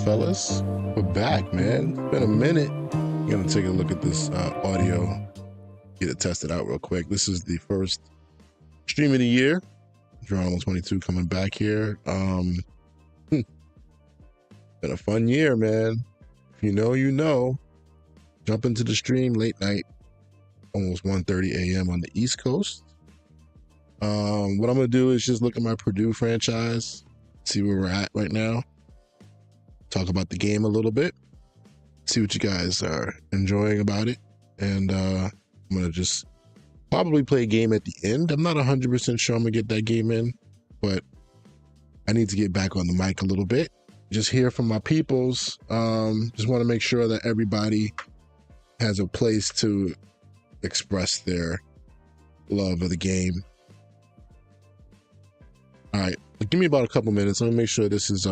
fellas? We're back, man. It's been a minute. I'm gonna take a look at this audio, get it tested out real quick. This is the first stream of the year. Geronimo 22 coming back here. Been a fun year, man. If you know, you know. Jump into the stream late night, almost 1:30 a.m. on the East Coast. What I'm gonna do is just look at my Purdue franchise, see where we're at right now, talk about the game a little bit, see what you guys are enjoying about it, and I'm gonna just probably play a game at the end. I'm not 100% sure I'm gonna get that game in, but I need to get back on the mic a little bit, just hear from my peoples. Just want to make sure that everybody has a place to express their love of the game. All right, give me about a couple minutes. Let me make sure this is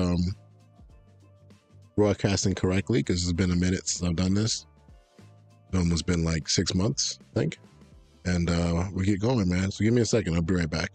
broadcasting correctly, because it's been a minute since I've done this. It's almost been like 6 months, I think. And we get going, man. So give me a second. I'll be right back.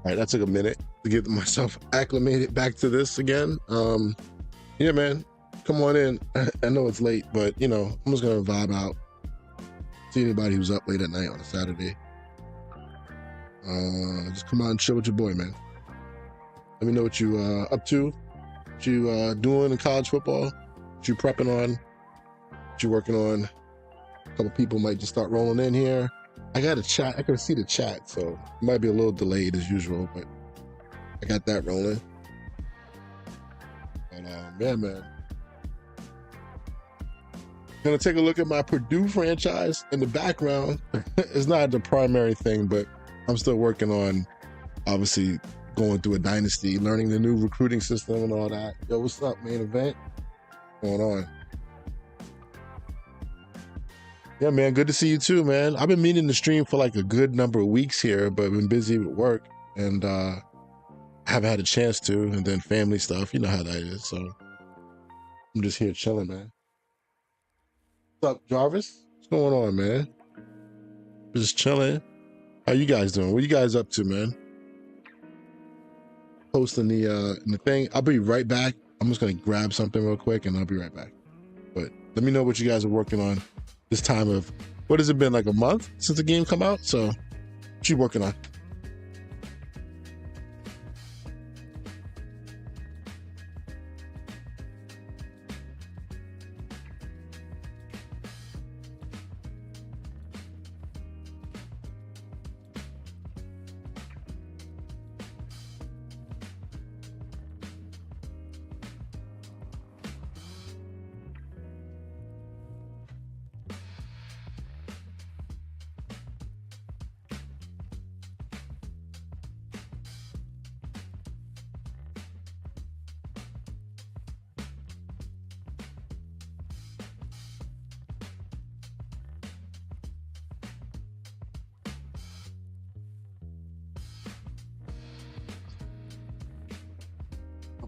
right, that took a minute to get myself acclimated back to this again. Yeah, man, come on in. I know it's late, but you know, I'm just gonna vibe out. See anybody who's up late at night on a Saturday. Just come out and chill with your boy, man. Let me know what you up to, what you doing in college football, what you prepping on, what you working on. A couple people might just start rolling in here. I got a chat. I can see the chat, so it might be a little delayed as usual, but I got that rolling. And yeah, man. Gonna take a look at my Purdue franchise in the background. It's not the primary thing, but I'm still working on, obviously, going through a dynasty, learning the new recruiting system and all that. Yo, what's up, main event? What's going on? Yeah, man, good to see you too, man. I've been meaning to stream for like a good number of weeks here, but I've been busy with work and haven't had a chance to, and then family stuff. You know how that is, so I'm just here chilling, man. What's up, Jarvis? What's going on, man? Just chilling. How you guys doing? What you guys up to, man? Posting the thing. I'll be right back. I'm just gonna grab something real quick and I'll be right back. But let me know what you guys are working on this time of, what has it been, like a month since the game come out? So what you working on?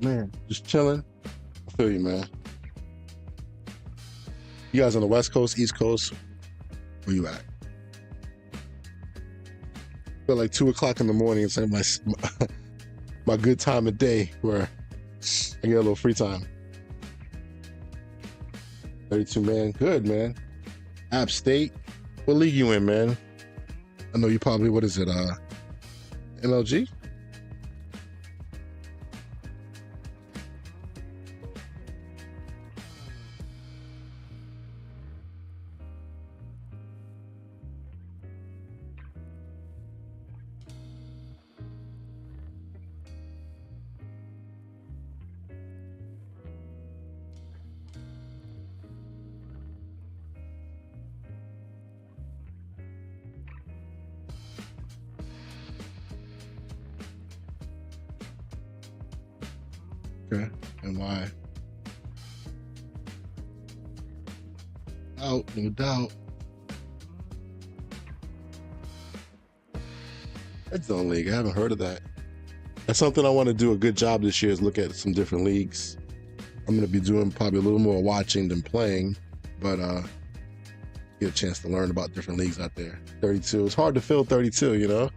Man, just chilling. I feel you, man. You guys on the West Coast, East Coast? Where you at? I feel like 2 o'clock in the morning. It's like my good time of day where I get a little free time. 32, man. Good, man. App State. What league you in, man? I know you probably, what is it? MLG? Okay, and why? No doubt. Red Zone League, I haven't heard of that. That's something I want to do a good job this year, is look at some different leagues. I'm going to be doing probably a little more watching than playing, but get a chance to learn about different leagues out there. 32, it's hard to fill 32, you know?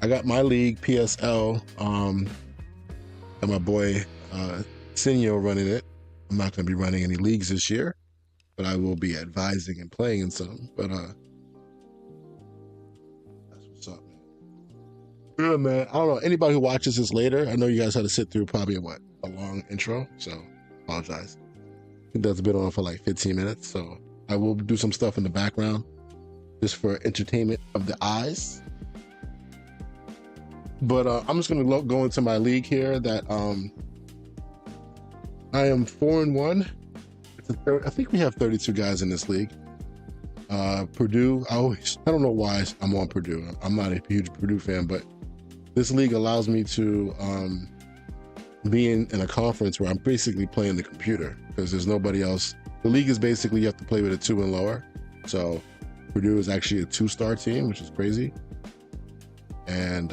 I got my league, PSL, and my boy Senio running it. I'm not going to be running any leagues this year, but I will be advising and playing in some. But that's what's up, man. Good, man. I don't know, anybody who watches this later, I know you guys had to sit through probably a long intro, so apologize. I think that's been on for like 15 minutes, so I will do some stuff in the background just for entertainment of the eyes. But I'm just gonna go into my league here. That I am 4-1. I think we have 32 guys in this league. Purdue. I don't know why I'm on Purdue. I'm not a huge Purdue fan, but this league allows me to be in a conference where I'm basically playing the computer because there's nobody else. The league is basically you have to play with a 2 and lower. So Purdue is actually a 2-star team, which is crazy. And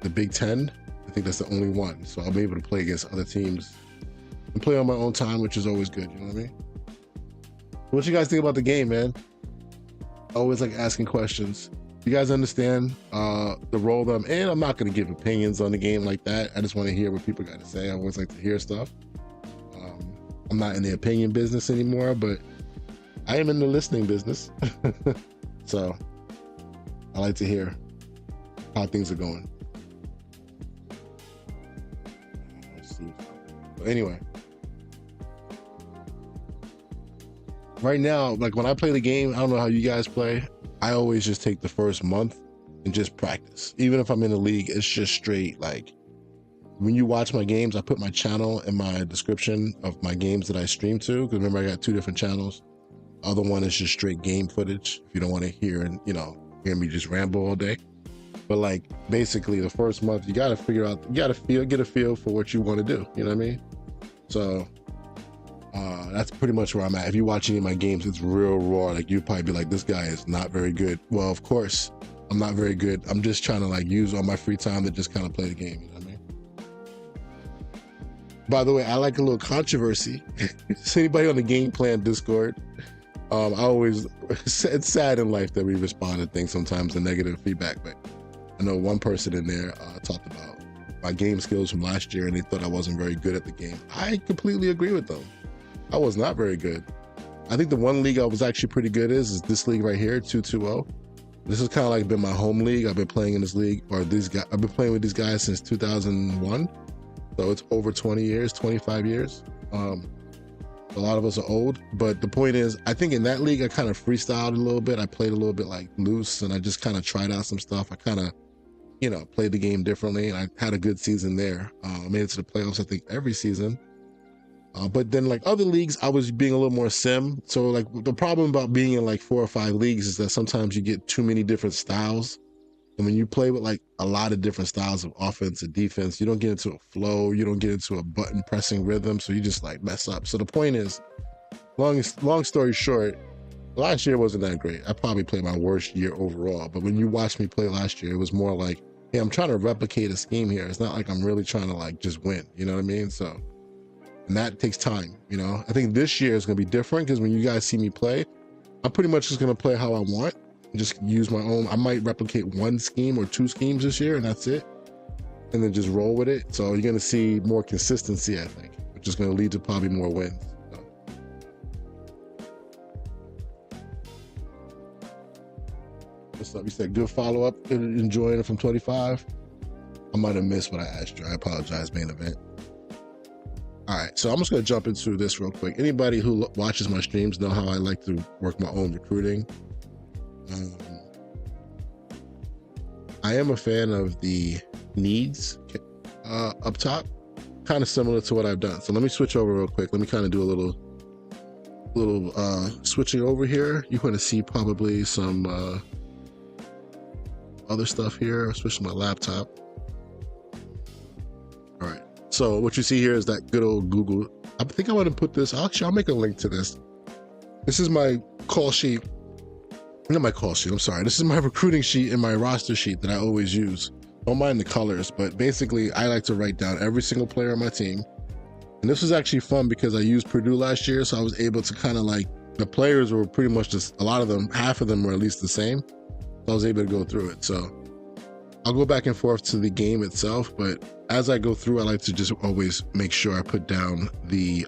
the Big Ten, I think that's the only one. So I'll be able to play against other teams and play on my own time, which is always good. You know what I mean? What you guys think about the game, man? Always like asking questions. You guys understand the role that I'm in. I'm not going to give opinions on the game like that. I just want to hear what people got to say. I always like to hear stuff. I'm not in the opinion business anymore, but I am in the listening business. So I like to hear how things are going. Let's see. But anyway, right now, like when I play the game, I don't know how you guys play. I always just take the first month and just practice. Even if I'm in the league, it's just straight. Like when you watch my games, I put my channel in my description of my games that I stream to. Because remember, I got 2 different channels. Other one is just straight game footage. If you don't want to hear and hear me just ramble all day. But like basically the first month, you got to figure out, you got to get a feel for what you want to do. You know what I mean? So that's pretty much where I'm at. If you watch any of my games, it's real raw. Like you'd probably be like, this guy is not very good. Well, of course, I'm not very good. I'm just trying to like use all my free time to just kind of play the game. You know what I mean? By the way, I like a little controversy. Is anybody on the Gameplan Discord? I always, it's sad in life that we respond to things sometimes, the negative feedback, but I know one person in there talked about my game skills from last year and they thought I wasn't very good at the game. I completely agree with them. I was not very good. I think the one league I was actually pretty good is this league right here, 220. This has kind of like been my home league. I've been playing in this league, or these guys, I've been playing with these guys since 2001. So it's over 20 years, 25 years. A lot of us are old, but the point is, I think in that league, I kind of freestyled a little bit. I played a little bit like loose and I just kind of tried out some stuff. I kind of, played the game differently and I had a good season there. I made it to the playoffs, I think, every season. But then like other leagues, I was being a little more sim. So like the problem about being in like 4 or 5 leagues is that sometimes you get too many different styles. And when you play with like a lot of different styles of offense and defense, you don't get into a flow, you don't get into a button pressing rhythm. So you just like mess up. So the point is, long story short, last year wasn't that great. I probably played my worst year overall. But when you watched me play last year, it was more like, hey, I'm trying to replicate a scheme here. It's not like I'm really trying to like just win. You know what I mean? So, and that takes time. I think this year is going to be different because when you guys see me play, I'm pretty much just going to play how I want. Just use my own. I might replicate 1 scheme or 2 schemes this year and that's it. And then just roll with it. So you're going to see more consistency, I think, which is going to lead to probably more wins. So. What's up? You said good follow-up, enjoying it from 25. I might have missed what I asked you. I apologize, main event. All right, so I'm just going to jump into this real quick. Anybody who watches my streams know how I like to work my own recruiting. I am a fan of the needs up top, kind of similar to what I've done. So let me switch over real quick. Let me kind of do a little switching over here. You're going to see probably some other stuff here. I'll switch to my laptop. All right. So what you see here is that good old Google. I think I want to put this. Actually, I'll make a link to this. This is my call sheet. Not my call sheet, I'm sorry. This is my recruiting sheet and my roster sheet that I always use. Don't mind the colors, but basically I like to write down every single player on my team. And this was actually fun because I used Purdue last year, so I was able to kind of like, the players were pretty much just, a lot of them, half of them were at least the same. So I was able to go through it. So I'll go back and forth to the game itself, but as I go through, I like to just always make sure I put down the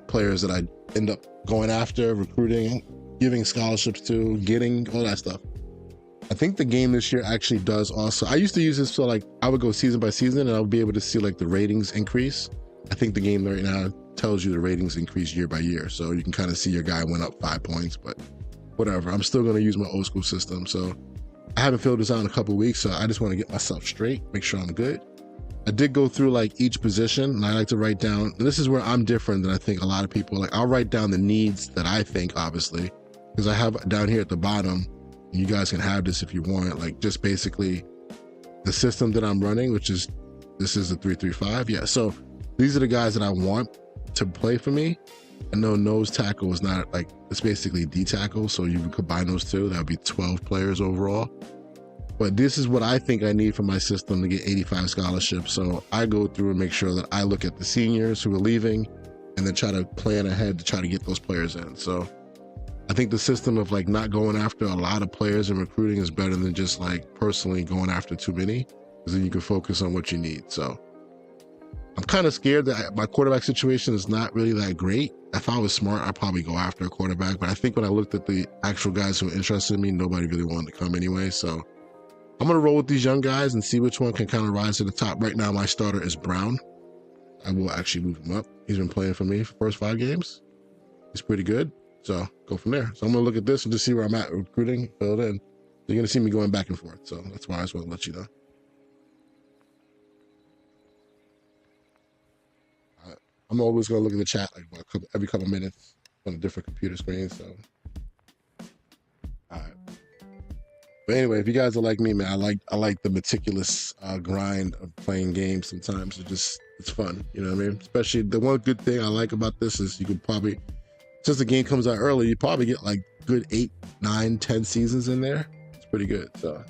players that I end up going after, recruiting, giving scholarships to, getting all that stuff. I think the game this year actually does also, I used to use this so like I would go season by season and I would be able to see like the ratings increase. I think the game right now tells you the ratings increase year by year. So you can kind of see your guy went up 5 points, but whatever. I'm still going to use my old school system. So I haven't filled this out in a couple of weeks. So I just want to get myself straight, make sure I'm good. I did go through like each position and I like to write down, and this is where I'm different than I think a lot of people. Like I'll write down the needs that I think, obviously, because I have down here at the bottom, and you guys can have this if you want, like just basically the system that I'm running, which is, this is a 3-3-5. Yeah, so these are the guys that I want to play for me. I know nose tackle is not like, it's basically D tackle. So you can combine those two, that would be 12 players overall. But this is what I think I need for my system to get 85 scholarships. So I go through and make sure that I look at the seniors who are leaving and then try to plan ahead to try to get those players in. So I think the system of like not going after a lot of players and recruiting is better than just like personally going after too many, because then you can focus on what you need. So I'm kind of scared that my quarterback situation is not really that great. If I was smart, I'd probably go after a quarterback. But I think when I looked at the actual guys who were interested in me, nobody really wanted to come anyway. So I'm going to roll with these young guys and see which one can kind of rise to the top. Right now, my starter is Brown. I will actually move him up. He's been playing for me for the first 5 games. He's pretty good. So go from there. So I'm going to look at this and just see where I'm at recruiting, fill it in. You're going to see me going back and forth. So that's why I just want to let you know. I'm always going to look at the chat like every couple minutes on a different computer screen. So, all right. But anyway, if you guys are like me, man, I like the meticulous grind of playing games. Sometimes it's fun. You know what I mean? Especially the one good thing I like about this is you could probably, since the game comes out early, you probably get like good 8, 9, 10 seasons in there. It's pretty good. So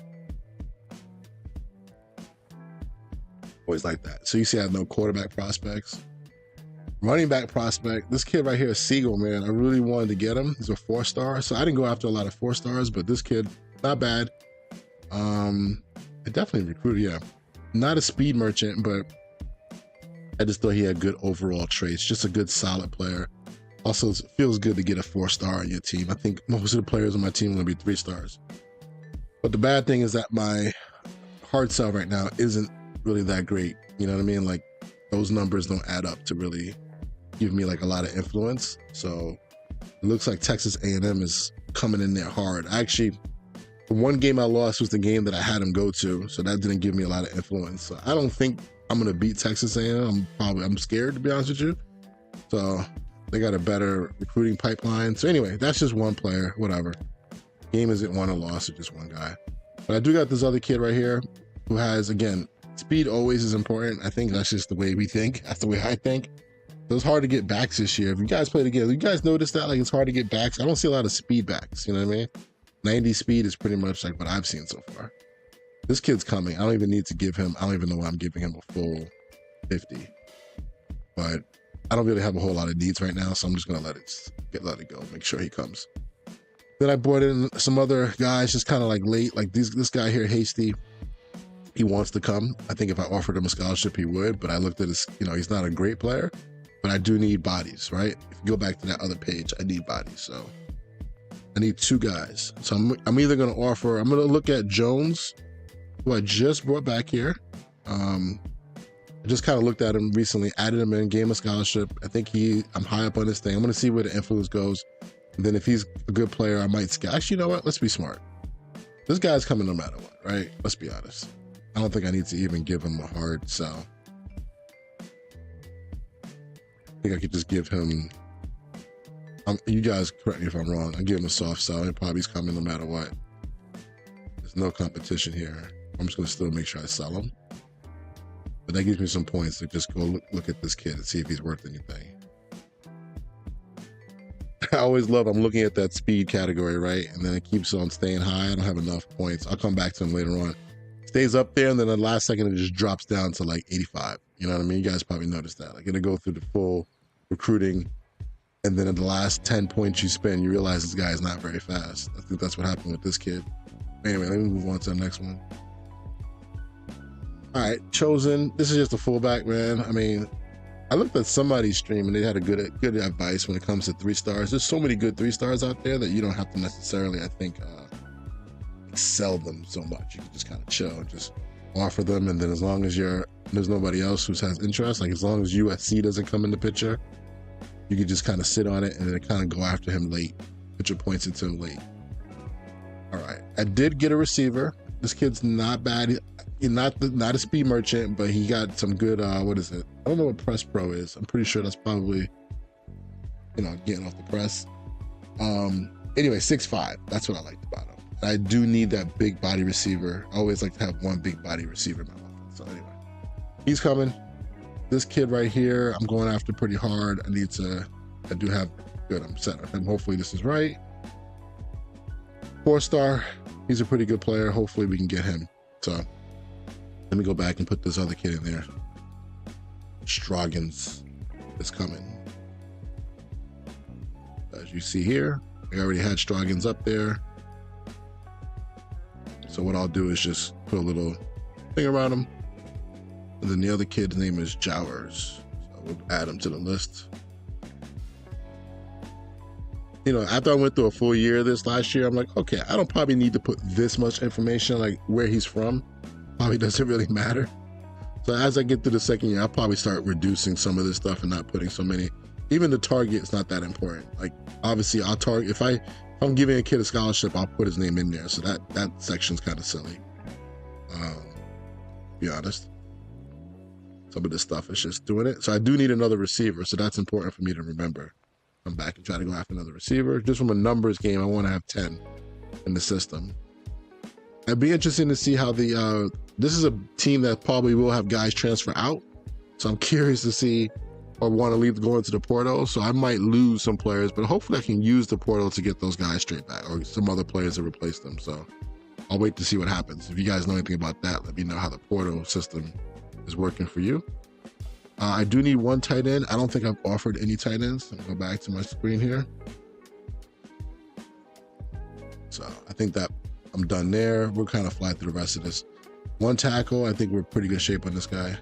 always like that. So you see I have no quarterback prospects. Running back prospect, this kid right here is Fickell, man. I really wanted to get him. He's a 4-star. So I didn't go after a lot of 4-stars, but this kid, not bad. I definitely recruited, yeah. Not a speed merchant, but I just thought he had good overall traits. Just a good, solid player. Also, it feels good to get a 4-star on your team. I think most of the players on my team are going to be 3 stars. But the bad thing is that my hard sell right now isn't really that great. You know what I mean? Like, those numbers don't add up to really give me like a lot of influence. So it looks like Texas A&M is coming in there hard. Actually, the one game I lost was the game that I had him go to, so that didn't give me a lot of influence. So I don't think I'm gonna beat Texas A&M. I'm scared, to be honest with you. So they got a better recruiting pipeline. So anyway, that's just one player, whatever. Game isn't won or lost, it's just one guy. But I do got this other kid right here who has, again, speed always is important. I think that's just the way we think. That's the way I think. So it's hard to get backs this year. If you guys play together, you guys notice that? Like, it's hard to get backs. I don't see a lot of speed backs, you know what I mean? 90 speed is pretty much like what I've seen so far. This kid's coming. I don't even need to give him, I don't even know why I'm giving him a full 50. But I don't really have a whole lot of needs right now, so I'm just gonna let it go, make sure he comes. Then I brought in some other guys just kind of like late, like this guy here, Hasty. He wants to come. I think if I offered him a scholarship, he would, but I looked at his, he's not a great player, but I do need bodies, right? If you go back to that other page, I need bodies. So I need 2 guys. So I'm either going to offer, I'm going to look at Jones, who I just brought back here. I just kind of looked at him recently, added him in, gave him a scholarship. I think I'm high up on this thing. I'm going to see where the influence goes. And then if he's a good player, I might actually, you know what? Let's be smart. This guy's coming no matter what, right? Let's be honest. I don't think I need to even give him a hard sell. I think I could just give him, you guys correct me if I'm wrong, I give him a soft sell. He probably is coming no matter what. There's no competition here. I'm just going to still make sure I sell him. But that gives me some points to just go look at this kid and see if he's worth anything. I always love, I'm looking at that speed category, right? And then it keeps on staying high. I don't have enough points. I'll come back to him later on. Stays up there, and then the last second it just drops down to like 85. You know what I mean? You guys probably noticed that. Like, it'll go through the full recruiting, and then in the last 10 points you spend, you realize this guy is not very fast. I think that's what happened with this kid. Anyway, let me move on to the next one. All right, Chosen. This is just a fullback, man. I mean, I looked at somebody's stream, and they had a good advice when it comes to 3 stars. There's so many good 3 stars out there that you don't have to necessarily, I think, sell them so much. You can just kind of chill and just offer them, and then as long as there's nobody else who has interest, like as long as USC doesn't come in the picture, you can just kind of sit on it and then kind of go after him late, put your points into him late. All right, I did get a receiver. This kid's not bad. He's not a speed merchant, but he got some good, what is it? I don't know what Press Pro is. I'm pretty sure that's probably, getting off the press. Anyway, 6'5", that's what I liked about him. I do need that big body receiver. I always like to have one big body receiver in my offense. So anyway, he's coming. This kid right here, I'm going after pretty hard. I do have good. I'm set on him. Hopefully this is right. 4-star. He's a pretty good player. Hopefully we can get him. So let me go back and put this other kid in there. Stroggins is coming. As you see here, I already had Stroggins up there. So what I'll do is just put a little thing around him. And then the other kid's name is Jowers. So we'll add him to the list. You know, after I went through a full year of this last year, I'm like, okay, I don't probably need to put this much information, like where he's from. Probably doesn't really matter. So as I get through the second year, I'll probably start reducing some of this stuff and not putting so many. Even the target is not that important. Like, obviously, I'll target, if I'm giving a kid a scholarship, I'll put his name in there. So that section's kind of silly. To be honest. Some of this stuff is just doing it. So I do need another receiver. So that's important for me to remember. Come back and try to go after another receiver. Just from a numbers game, I want to have 10 in the system. It'd be interesting to see how this is a team that probably will have guys transfer out. So I'm curious to see, or want to leave going to the portal. So I might lose some players, but hopefully I can use the portal to get those guys straight back, or some other players to replace them. So I'll wait to see what happens. If you guys know anything about that, let me know how the portal system is working for you. I do need one tight end. I don't think I've offered any tight ends. I'll go back to my screen here. So I think that I'm done there. We'll kind of fly through the rest of this. One tackle, I think we're pretty good shape on this guy.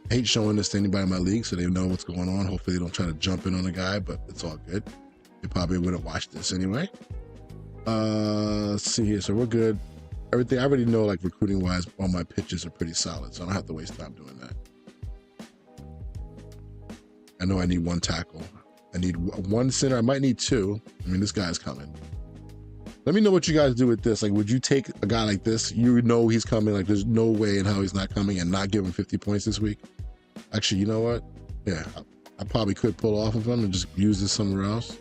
I hate showing this to anybody in my league so they know what's going on. Hopefully they don't try to jump in on the guy, but it's all good. They probably wouldn't watch this anyway. Let's see here. So we're good. Everything I already know, like recruiting wise, all my pitches are pretty solid, so I don't have to waste time doing that. I know I need one tackle. I need one center. I might need two. I mean, this guy's coming. Let me know what you guys do with this. Like, would you take a guy like this? You know he's coming. Like, there's no way in how he's not coming, and not give him 50 points this week. Actually, you know what? Yeah, I probably could pull off of him and just use this somewhere else.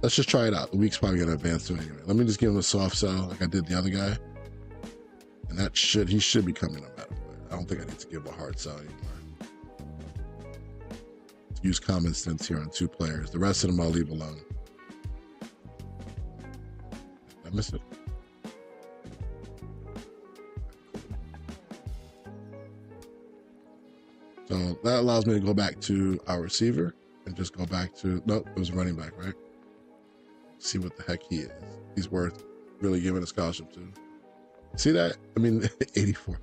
Let's just try it out. The week's probably going to advance to it anyway. Let me just give him a soft sell like I did the other guy. And he should be coming no matter what. I don't think I need to give him a hard sell anymore. Use common sense here on two players. The rest of them I'll leave alone. Did I miss it? So that allows me to go back to our receiver and just go back to, nope, it was a running back, right? See what the heck he is. He's worth really giving a scholarship to. See that? I mean, 84.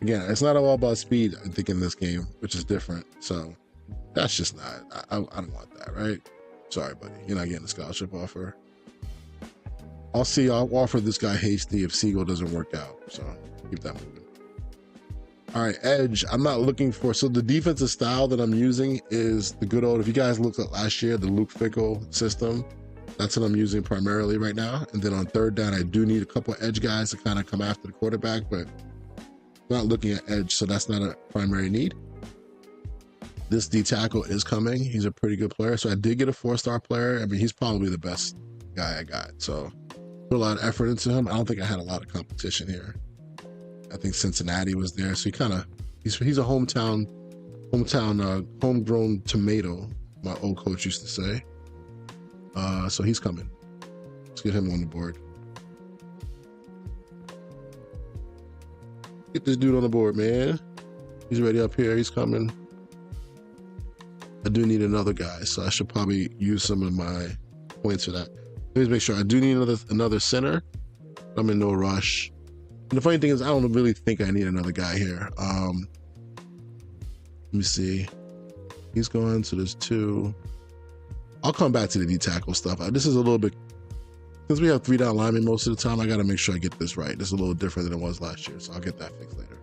Again, it's not all about speed, I think, in this game, which is different. So that's just not, I don't want that, right? Sorry, buddy. You're not getting a scholarship offer. I'll offer this guy Hasty if Siegel doesn't work out. So keep that moving. All right, edge. I'm not looking for, so the defensive style that I'm using is the good old, if you guys looked at last year, the Luke Fickell system. That's what I'm using primarily right now. And then on third down, I do need a couple of edge guys to kind of come after the quarterback, but I'm not looking at edge, so that's not a primary need. This D tackle is coming. He's a pretty good player. So I did get a 4-star player. I mean, he's probably the best guy I got. So put a lot of effort into him. I don't think I had a lot of competition here. I think Cincinnati was there. So he's a homegrown tomato, my old coach used to say. So he's coming. Let's get him on the board. Get this dude on the board, man. He's already up here. He's coming. I do need another guy, so I should probably use some of my points for that. Let me make sure. I do need another center. I'm in no rush. And the funny thing is, I don't really think I need another guy here. Let me see. He's going, so there's two. I'll come back to the D-tackle stuff. This is a little bit, since we have 3-down linemen most of the time, I got to make sure I get this right. This is a little different than it was last year, so I'll get that fixed later.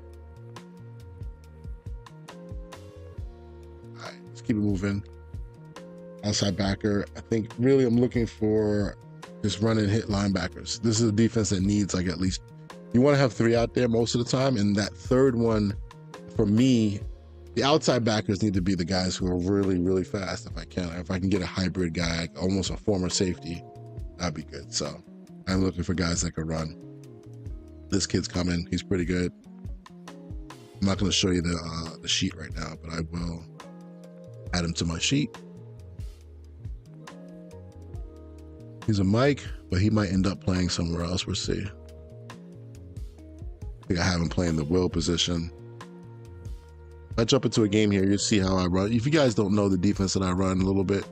All right, let's keep it moving. Outside backer. I think really I'm looking for just run and hit linebackers. This is a defense that needs like at least, you want to have 3 out there most of the time, and that third one, for me, the outside backers need to be the guys who are really, really fast if I can. If I can get a hybrid guy, almost a former safety, that'd be good. So I'm looking for guys that can run. This kid's coming. He's pretty good. I'm not going to show you the sheet right now, but I will add him to my sheet. He's a Mike, but he might end up playing somewhere else. We'll see. I think I have him playing the will position. If I jump into a game here, you'll see how I run. If you guys don't know the defense that I run a little bit,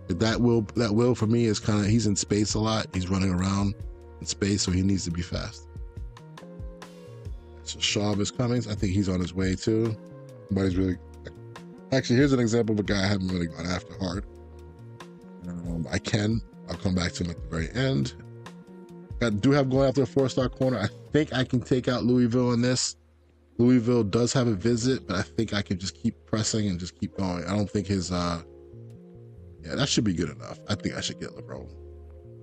That will for me is kind of, he's in space a lot. He's running around in space, so he needs to be fast. So Shavis Cummings, I think he's on his way too. Nobody's really, actually, here's an example of a guy I haven't really gone after hard. I'll come back to him at the very end. I do have going after a 4-star corner. I think I can take out Louisville in this. Louisville does have a visit, but I think I can just keep pressing and just keep going. I don't think his, yeah, that should be good enough. I think I should get LeBron.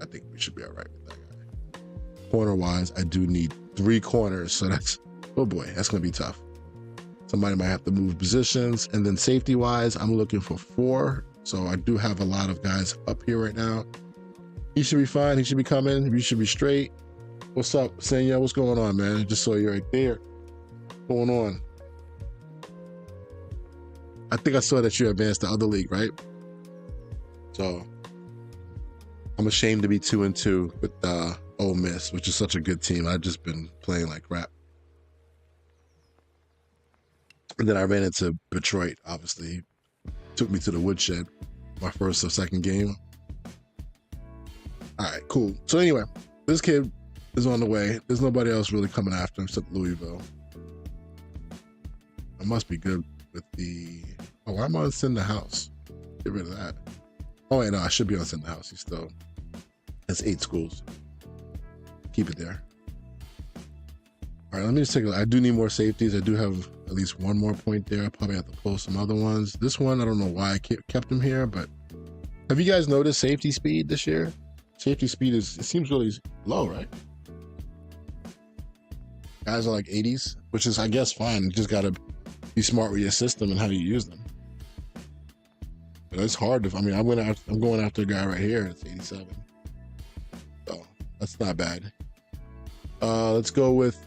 I think we should be all right with that guy. Corner-wise, I do need 3 corners, so that's, oh boy, that's going to be tough. Somebody might have to move positions. And then safety-wise, I'm looking for 4. So I do have a lot of guys up here right now. He should be fine. He should be coming. You should be straight. What's up, Senya? What's going on, man? I just saw you right there. What's going on? I think I saw that you advanced to other league, right? So I'm ashamed to be 2-2 with Ole Miss, which is such a good team. I've just been playing like crap. And then I ran into Detroit, obviously. Took me to the woodshed, my first or second game. All right, cool. So anyway, this kid is on the way. There's nobody else really coming after him except Louisville. I must be good with the, oh, why am I on Send the House? Get rid of that. Oh wait, no, I should be on Send the House. He's still, that's 8 schools. Keep it there. All right, let me just take a look. I do need more safeties. I do have at least 1 more point there. I probably have to pull some other ones. This one, I don't know why I kept him here, but have you guys noticed safety speed this year? Safety speed it seems really low, right? Guys are like 80s, which is, I guess, fine. You just got to be smart with your system and how you use them. But it's hard to, I mean, I'm going after a guy right here. It's 87. So that's not bad. Let's go with,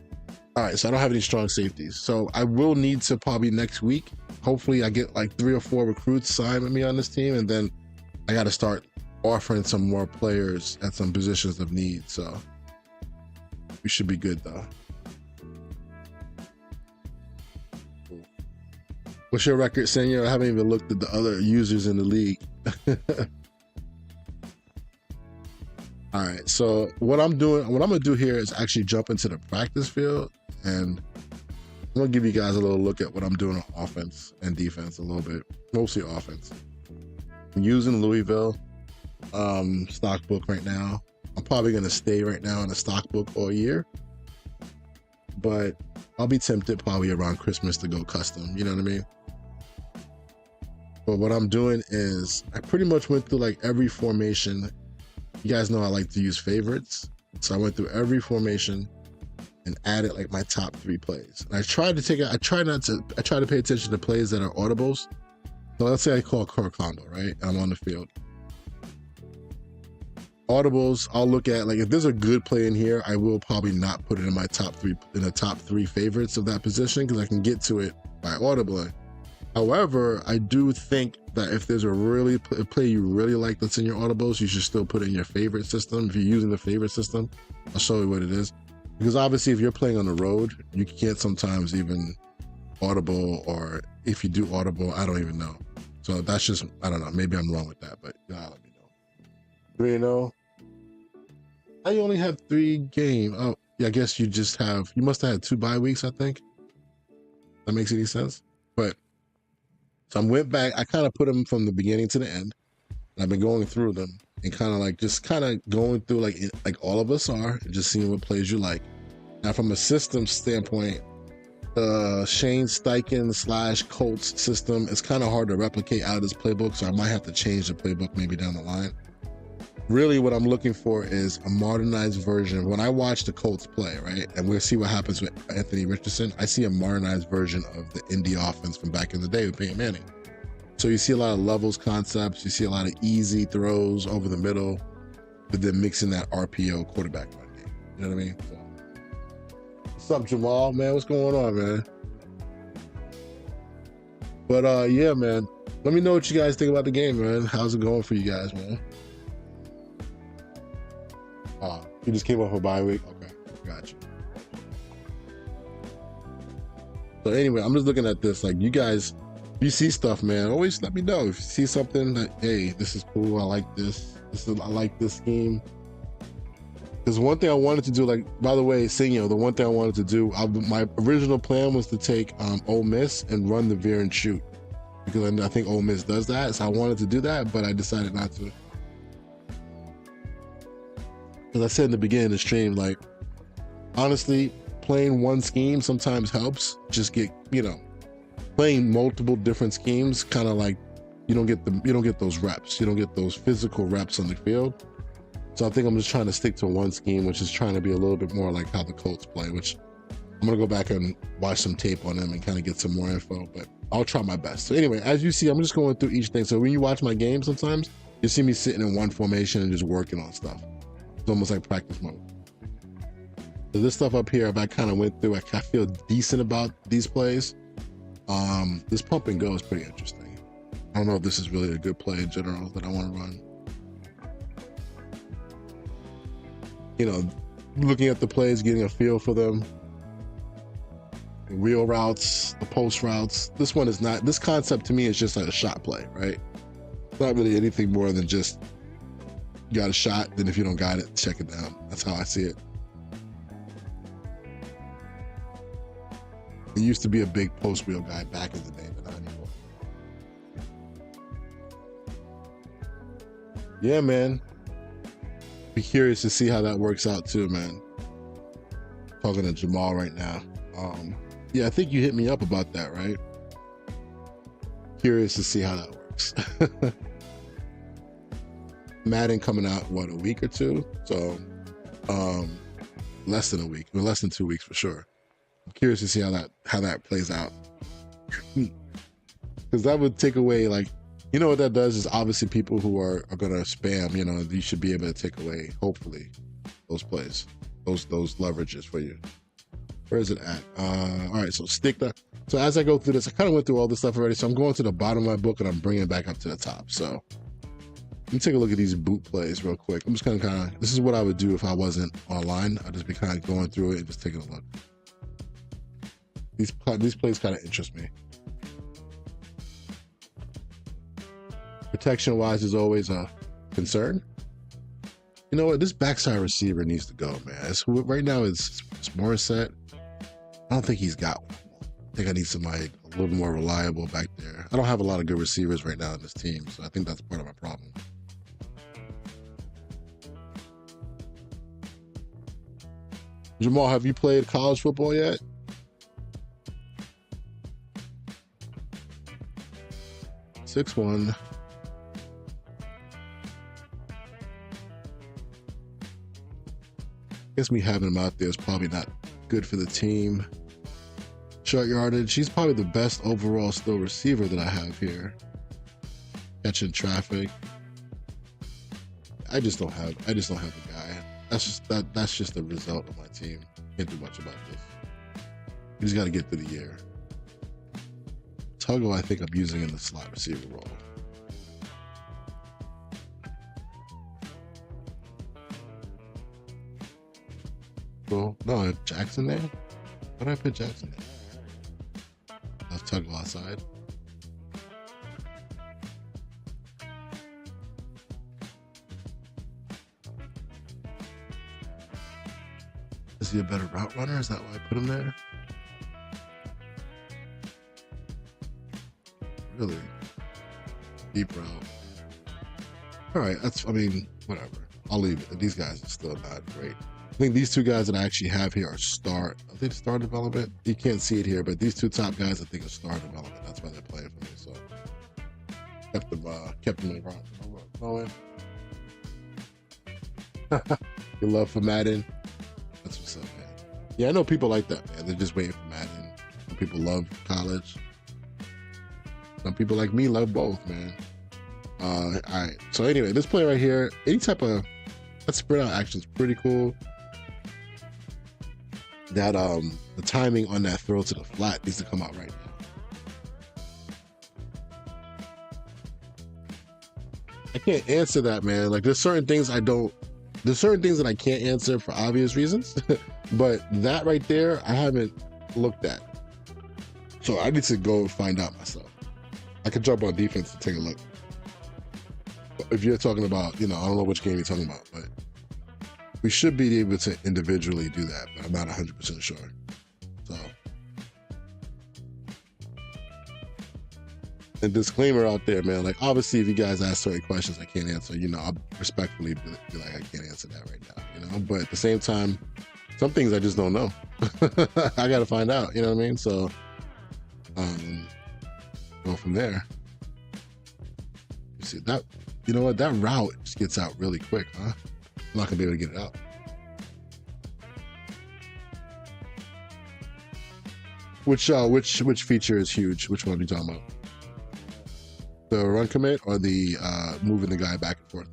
all right, so I don't have any strong safeties. So I will need to probably next week, hopefully I get like 3 or 4 recruits signed with me on this team, and then I got to start offering some more players at some positions of need. So we should be good though. Cool. What's your record, Senior? I haven't even looked at the other users in the league. All right, so what I'm gonna do here is actually jump into the practice field, and I'm gonna give you guys a little look at what I'm doing on offense and defense a little bit, mostly offense. I'm using Louisville stock book right now. I'm probably gonna stay right now in the stock book all year, but I'll be tempted probably around Christmas to go custom, you know what I mean? But what I'm doing is I pretty much went through like every formation. You guys know I like to use favorites. So I went through every formation and added like my top 3 plays. And I try to pay attention to plays that are audibles. So let's say I call Kirk Condo, right? I'm on the field. Audibles, I'll look at, like, if there's a good play in here, I will probably not put it in my top 3 favorites of that position, because I can get to it by audibling. However, I do think that if there's a play you really like that's in your audibles, you should still put it in your favorite system. If you're using the favorite system, I'll show you what it is. Because obviously if you're playing on the road, you can't sometimes even audible, or if you do audible, I don't even know. So that's just, I don't know, maybe I'm wrong with that, but let me know. 3-0. I only have 3 games. Oh, yeah, I guess you must have had 2 bye weeks, I think. That makes any sense? But, so I went back, I kind of put them from the beginning to the end. And I've been going through them and kind of like, just kind of going through like all of us are, and just seeing what plays you like. Now, from a system standpoint, the Shane Steichen / Colts system is kind of hard to replicate out of this playbook, so I might have to change the playbook maybe down the line. Really what I'm looking for is a modernized version. When I watch the Colts play, right, and we'll see what happens with Anthony Richardson, I see a modernized version of the Indy offense from back in the day with Peyton Manning. So you see a lot of levels concepts, you see a lot of easy throws over the middle, but then mixing that RPO quarterback run game. You know what I mean? So, what's up, Jamal, man? What's going on, man? But yeah, man, let me know what you guys think about the game, man. How's it going for you guys, man? You just came off a bye week? Okay, gotcha. So anyway, I'm just looking at this, like, you guys, If you see stuff, man, always let me know. If you see something that, hey, this is cool, I like this. I like this scheme. Because one thing I wanted to do, like, by the way, Senio, the one thing I wanted to do, my original plan was to take Ole Miss and run the veer and shoot. Because I think Ole Miss does that. So I wanted to do that, but I decided not to. As I said in the beginning of the stream, like, honestly, playing one scheme sometimes helps. Just get, you know, playing multiple different schemes, kind of like, you don't get those reps. You don't get those physical reps on the field. So I think I'm just trying to stick to one scheme, which is trying to be a little bit more like how the Colts play, which I'm going to go back and watch some tape on them and kind of get some more info, but I'll try my best. So anyway, as you see, I'm just going through each thing. So when you watch my game sometimes, you see me sitting in one formation and just working on stuff. It's almost like practice mode. So this stuff up here, I kind of went through. I feel decent about these plays. This pump and go is pretty interesting. I don't know if this is really a good play in general that I want to run. You know, looking at the plays, getting a feel for them. The wheel routes, the post routes. This one is not, this concept to me is just like a shot play, right? It's not really anything more than just, you got a shot, then if you don't got it, check it down. That's how I see it. It used to be a big post wheel guy back in the day, but not anymore. Yeah, man. Be curious to see how that works out too, man. Talking to Jamal right now. Yeah, I think you hit me up about that, right? Curious to see how that works. Madden coming out, what, a week or two? So, less than a week, or less than 2 weeks for sure. I'm curious to see how that plays out. Because that would take away, like, you know what that does is obviously people who are going to spam, you know, you should be able to take away, hopefully, those plays, those leverages for you. Where is it at? All right, so stick that. So as I go through this, I kind of went through all this stuff already. So I'm going to the bottom of my book and I'm bringing it back up to the top. So let me take a look at these boot plays real quick. I'm just kind of, this is what I would do if I wasn't online. I'd just be kind of going through it and just taking a look. These plays kind of interest me. Protection-wise is always a concern. You know what? This backside receiver needs to go, man. Right now it's Morissette. I don't think he's got one. I think I need somebody a little more reliable back there. I don't have a lot of good receivers right now in this team, so I think that's part of my problem. Jamal, have you played college football yet? Six-1. I guess me having him out there is probably not good for the team. Short yardage, he's probably the best overall still receiver that I have here. Catching traffic. I just don't have a guy. That's just the result of my team. Can't do much about this. We just got to get through the year. Tuggle, I think I'm using in the slot receiver role. Well, no, Jackson there? Why did I put Jackson there? That's Tuggle outside. Is he a better route runner? Is that why I put him there? Really? Deep route. All right, I mean, whatever. I'll leave it. These guys are still not great. I think these two guys that I actually have here are star development. You can't see it here, but these two top guys I think are star development. That's why they're playing for me. So kept them going. Your love for Madden. That's what's up, man. Yeah, I know people like that, man. They're just waiting for Madden. Some people love college. Some people like me love both, man. All right. So anyway, this play right here, any type of that spread out action is pretty cool. That the timing on that throw to the flat needs to come out right now. I can't answer that, man. Like there's certain things that I can't answer for obvious reasons, but that right there I haven't looked at. So I need to go find out myself. I could jump on defense to take a look. If you're talking about, I don't know which game you're talking about, but we should be able to individually do that, but I'm not 100% sure. So, a disclaimer out there, man. Like, obviously, if you guys ask certain questions I can't answer, I'll respectfully be like, I can't answer that right now, But at the same time, some things I just don't know. I got to find out, you know what I mean? So, go from there. You see that? You know what? That route just gets out really quick, huh? I'm not gonna be able to get it out. Which feature is huge? Which one are you talking about? The run commit or the moving the guy back and forth?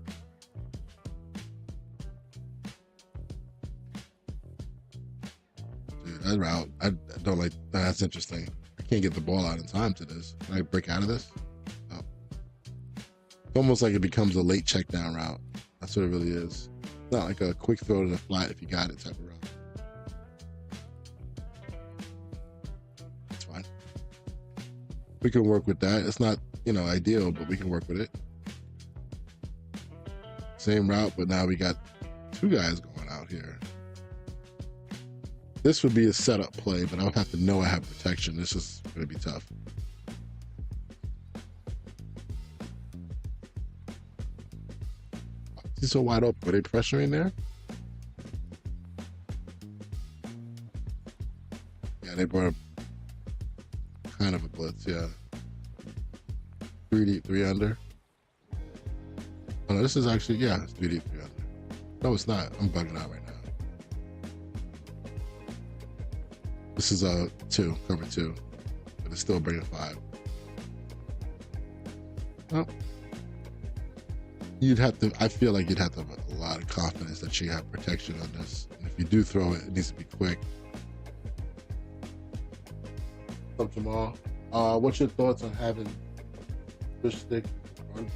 Dude, that route, I don't like. That's interesting. I can't get the ball out in time to this. Can I break out of this? No. It's almost like it becomes a late check down route. That's what it really is. It's not like a quick throw to the flat if you got it type of route. It's fine. We can work with that. It's not, ideal, but we can work with it. Same route, but now we got two guys going out here. This would be a setup play, but I would have to know I have protection. This is going to be tough. He's so wide open. Are they pressuring there? Yeah, they brought up kind of a blitz, yeah. 3 deep, 3 under. Oh no, this is actually, yeah, it's 3 deep, 3 under. No, it's not. I'm bugging out right now. This is a 2, cover 2, but it's still bringing 5. Well, I feel like you'd have to have a lot of confidence that you have protection on this. And if you do throw it, it needs to be quick. What's up, Jamal? What's your thoughts on having fish stick run?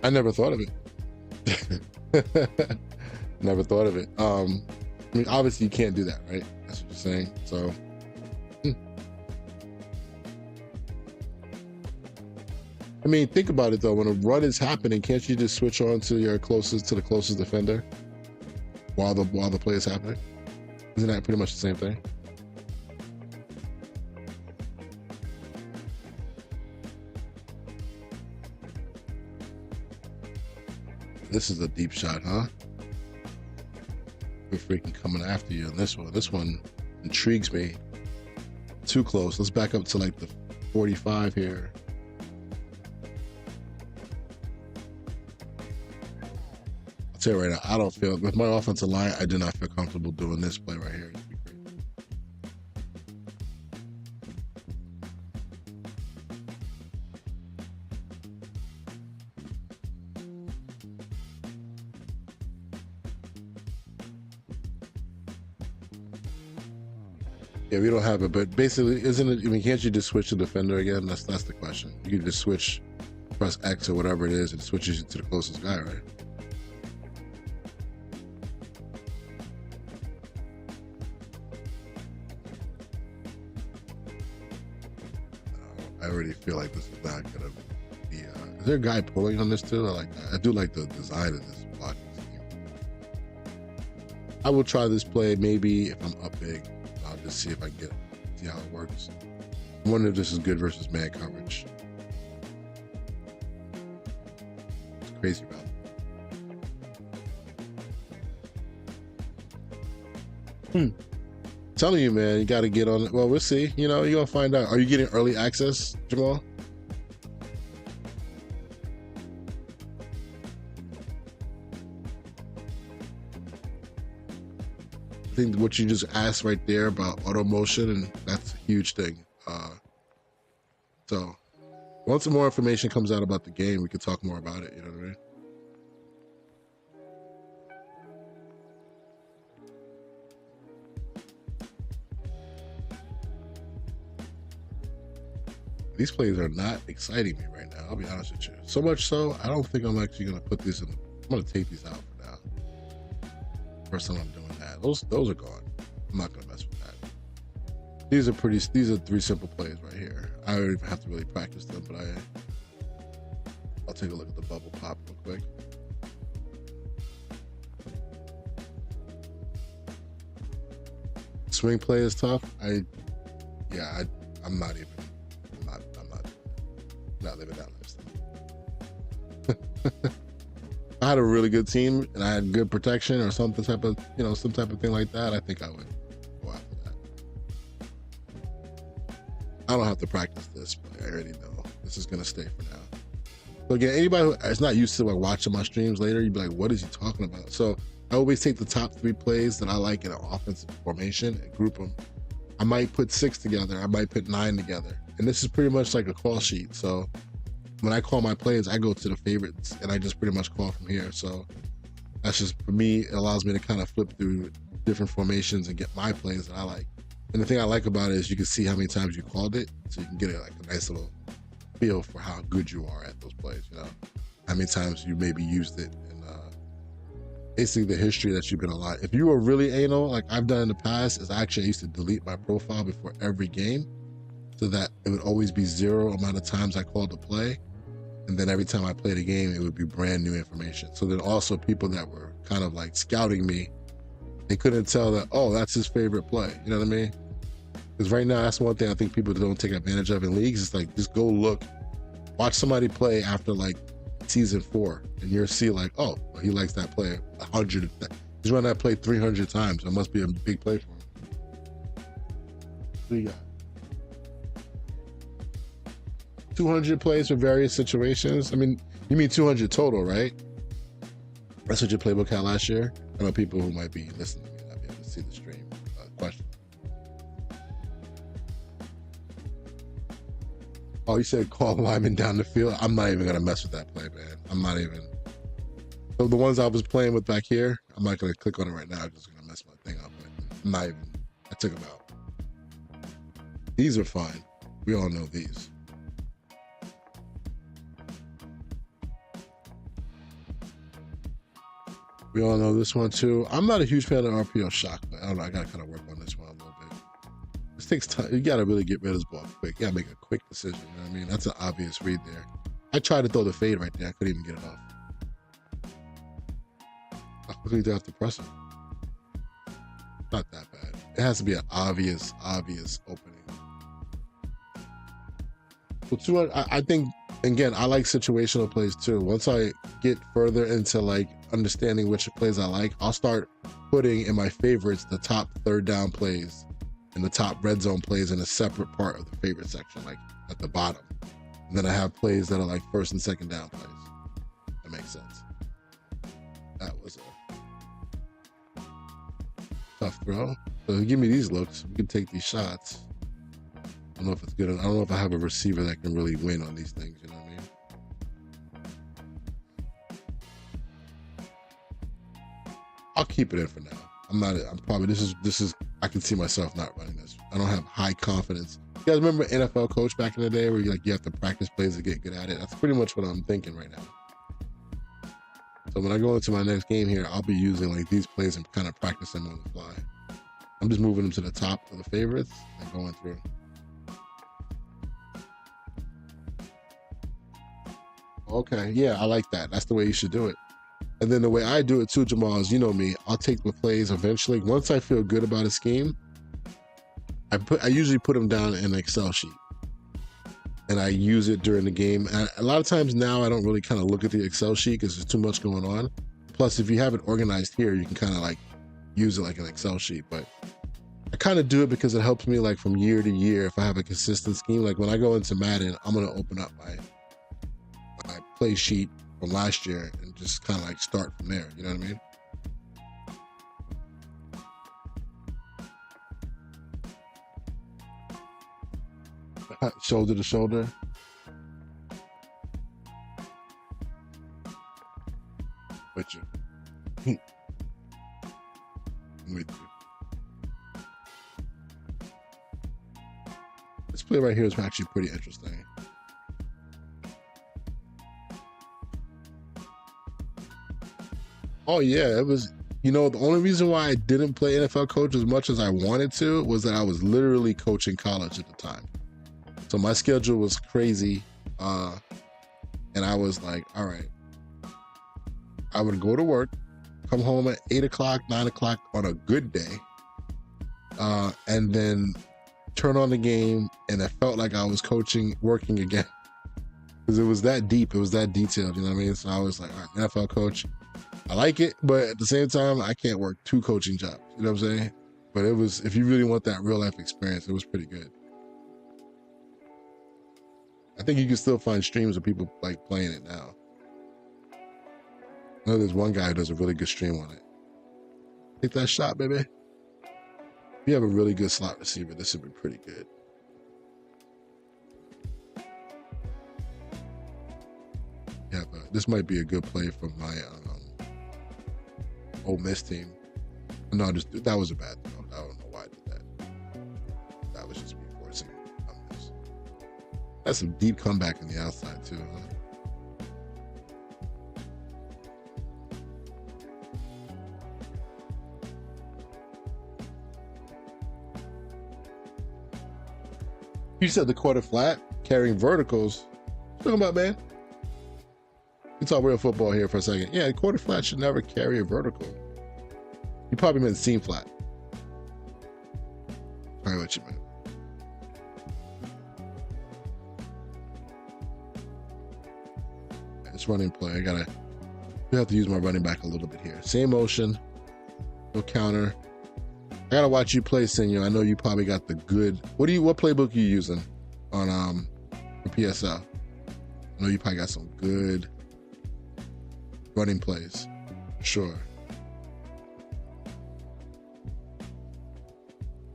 I never thought of it. Never thought of it. I mean, obviously you can't do that, right? That's what you're saying. So, I mean, think about it though. When a run is happening, can't you just switch on to the closest defender while the play is happening? Isn't that pretty much the same thing? This is a deep shot, huh? We're freaking coming after you on this one. This one intrigues me. Too close. Let's back up to like the 45 here. I'll tell you right now, I don't feel, with my offensive line, I do not feel comfortable doing this play right here. Yeah, we don't have it, but basically, isn't it? I mean, can't you just switch to defender again? That's the question. You can just switch, press X or whatever it is, and it switches you to the closest guy, right? I already feel like this is not gonna be. Is there a guy pulling on this too? I like that. I do like the design of this blocking scheme. I will try this play maybe if I'm up big. I'll just see if I can see how it works. I wonder if this is good versus man coverage. It's crazy, man. Telling you, man, you got to get on it. Well, we'll see. You're gonna find out. Are you getting early access, Jamal? I think what you just asked right there about auto motion, and that's a huge thing. So once some more information comes out about the game, we can talk more about it. You know what I mean? These plays are not exciting me right now. I'll be honest with you. So much so, I don't think I'm actually going to put these in. I'm going to take these out for now. First time I'm doing that. Those are gone. I'm not going to mess with that. These are three simple plays right here. I don't even have to really practice them, but I'll take a look at the bubble pop real quick. Swing play is tough. I'm not living that lifestyle. I had a really good team and I had good protection or some type of thing like that, I think I would go after that. I don't have to practice this, but I already know this is gonna stay for now. So again, anybody who is not used to like watching my streams later, you'd be like, what is he talking about? So I always take the top 3 plays that I like in an offensive formation and group them. I might put 6 together, I might put 9 together. And this is pretty much like a call sheet. So when I call my plays, I go to the favorites and I just pretty much call from here. So that's just, for me, it allows me to kind of flip through different formations and get my plays that I like. And the thing I like about it is you can see how many times you called it. So you can get it like a nice little feel for how good you are at those plays, you know, how many times you maybe used it, and basically the history that you've been alive. If you were really anal, like I've done in the past, is I actually used to delete my profile before every game so that it would always be 0 amount of times I called a play. And then every time I played a game, it would be brand new information. So then also people that were kind of like scouting me, they couldn't tell that, oh, that's his favorite play. You know what I mean? Because right now, that's one thing I think people don't take advantage of in leagues. It's like, just go look, watch somebody play after like season 4, and you'll see like, oh, he likes that play 100. He's run that play 300 times. It must be a big play for him. What do you got? 200 plays for various situations. I mean, you mean 200 total, right? That's what your playbook had last year. I know people who might be listening to me not be able to see the stream. Question. Oh, you said call lineman down the field. I'm not even gonna mess with that play, man. I'm not even. So the ones I was playing with back here, I'm not gonna click on it right now. I'm just gonna mess my thing up. I'm not even. I took them out. These are fine. We all know these. We all know this one too. I'm not a huge fan of RPO shock, but I don't know. I gotta kind of work on this one a little bit. This takes time. You gotta really get rid of this ball quick. You gotta make a quick decision. You know what I mean? That's an obvious read there. I tried to throw the fade right there. I couldn't even get it off. How quickly do I have to press it? Not that bad. It has to be an obvious opening. Well, 200. I think, again, I like situational plays too. Once I get further into like understanding which plays I like, I'll start putting in my favorites the top 3rd down plays and the top red zone plays in a separate part of the favorite section, like at the bottom. And then I have plays that are like 1st and 2nd down plays. That makes sense. That was a tough throw. So give me these looks. We can take these shots. I don't know if it's good. I don't know if I have a receiver that can really win on these things. You know what I mean? I'll keep it in for now. I'm probably, this is, I can see myself not running this. I don't have high confidence. You guys remember NFL coach back in the day where you have to practice plays to get good at it? That's pretty much what I'm thinking right now. So when I go into my next game here, I'll be using like these plays and kind of practicing on the fly. I'm just moving them to the top of the favorites and going through. Okay, yeah, I like that. That's the way you should do it. And then the way I do it too, Jamal, is, you know me, I'll take the plays eventually. Once I feel good about a scheme, I usually put them down in an Excel sheet. And I use it during the game. And a lot of times now I don't really kind of look at the Excel sheet because there's too much going on. Plus, if you have it organized here, you can kind of like use it like an Excel sheet. But I kind of do it because it helps me like from year to year if I have a consistent scheme. Like when I go into Madden, I'm going to open up my play sheet from last year and just kind of like start from there. You know what I mean? Shoulder to shoulder. With you. I'm with you. This play right here is actually pretty interesting. Oh yeah, it was You know, the only reason why I didn't play NFL coach as much as I wanted to was that I was literally coaching college at the time. So my schedule was crazy. And I was like, all right, I would go to work, come home at 8 o'clock, 9 o'clock on a good day, and then turn on the game. And it felt like I was working again. Because it was that deep, it was that detailed, you know what I mean? So I was like, all right, NFL coach, I like it, but at the same time, I can't work 2 coaching jobs, you know what I'm saying? But it was, if you really want that real life experience, it was pretty good. I think you can still find streams of people like playing it now. I know there's one guy who does a really good stream on it. Take that shot, baby. If you have a really good slot receiver, this would be pretty good. Yeah, but this might be a good play from my Ole Miss team. No, that was a bad throw. I don't know why I did that. That was just me forcing on this. That's some deep comeback on the outside too, huh? You said the quarter flat carrying verticals. What you talking about, man? We talk real football here for a second. Yeah, the quarter flat should never carry a vertical. You probably meant seam flat. All right, what you meant. It's running play. I have to use my running back a little bit here. Same motion, no counter. I gotta watch you play, Senor. I know you probably got the good. What playbook you using on for PSL? I know you probably got some good running plays. Sure.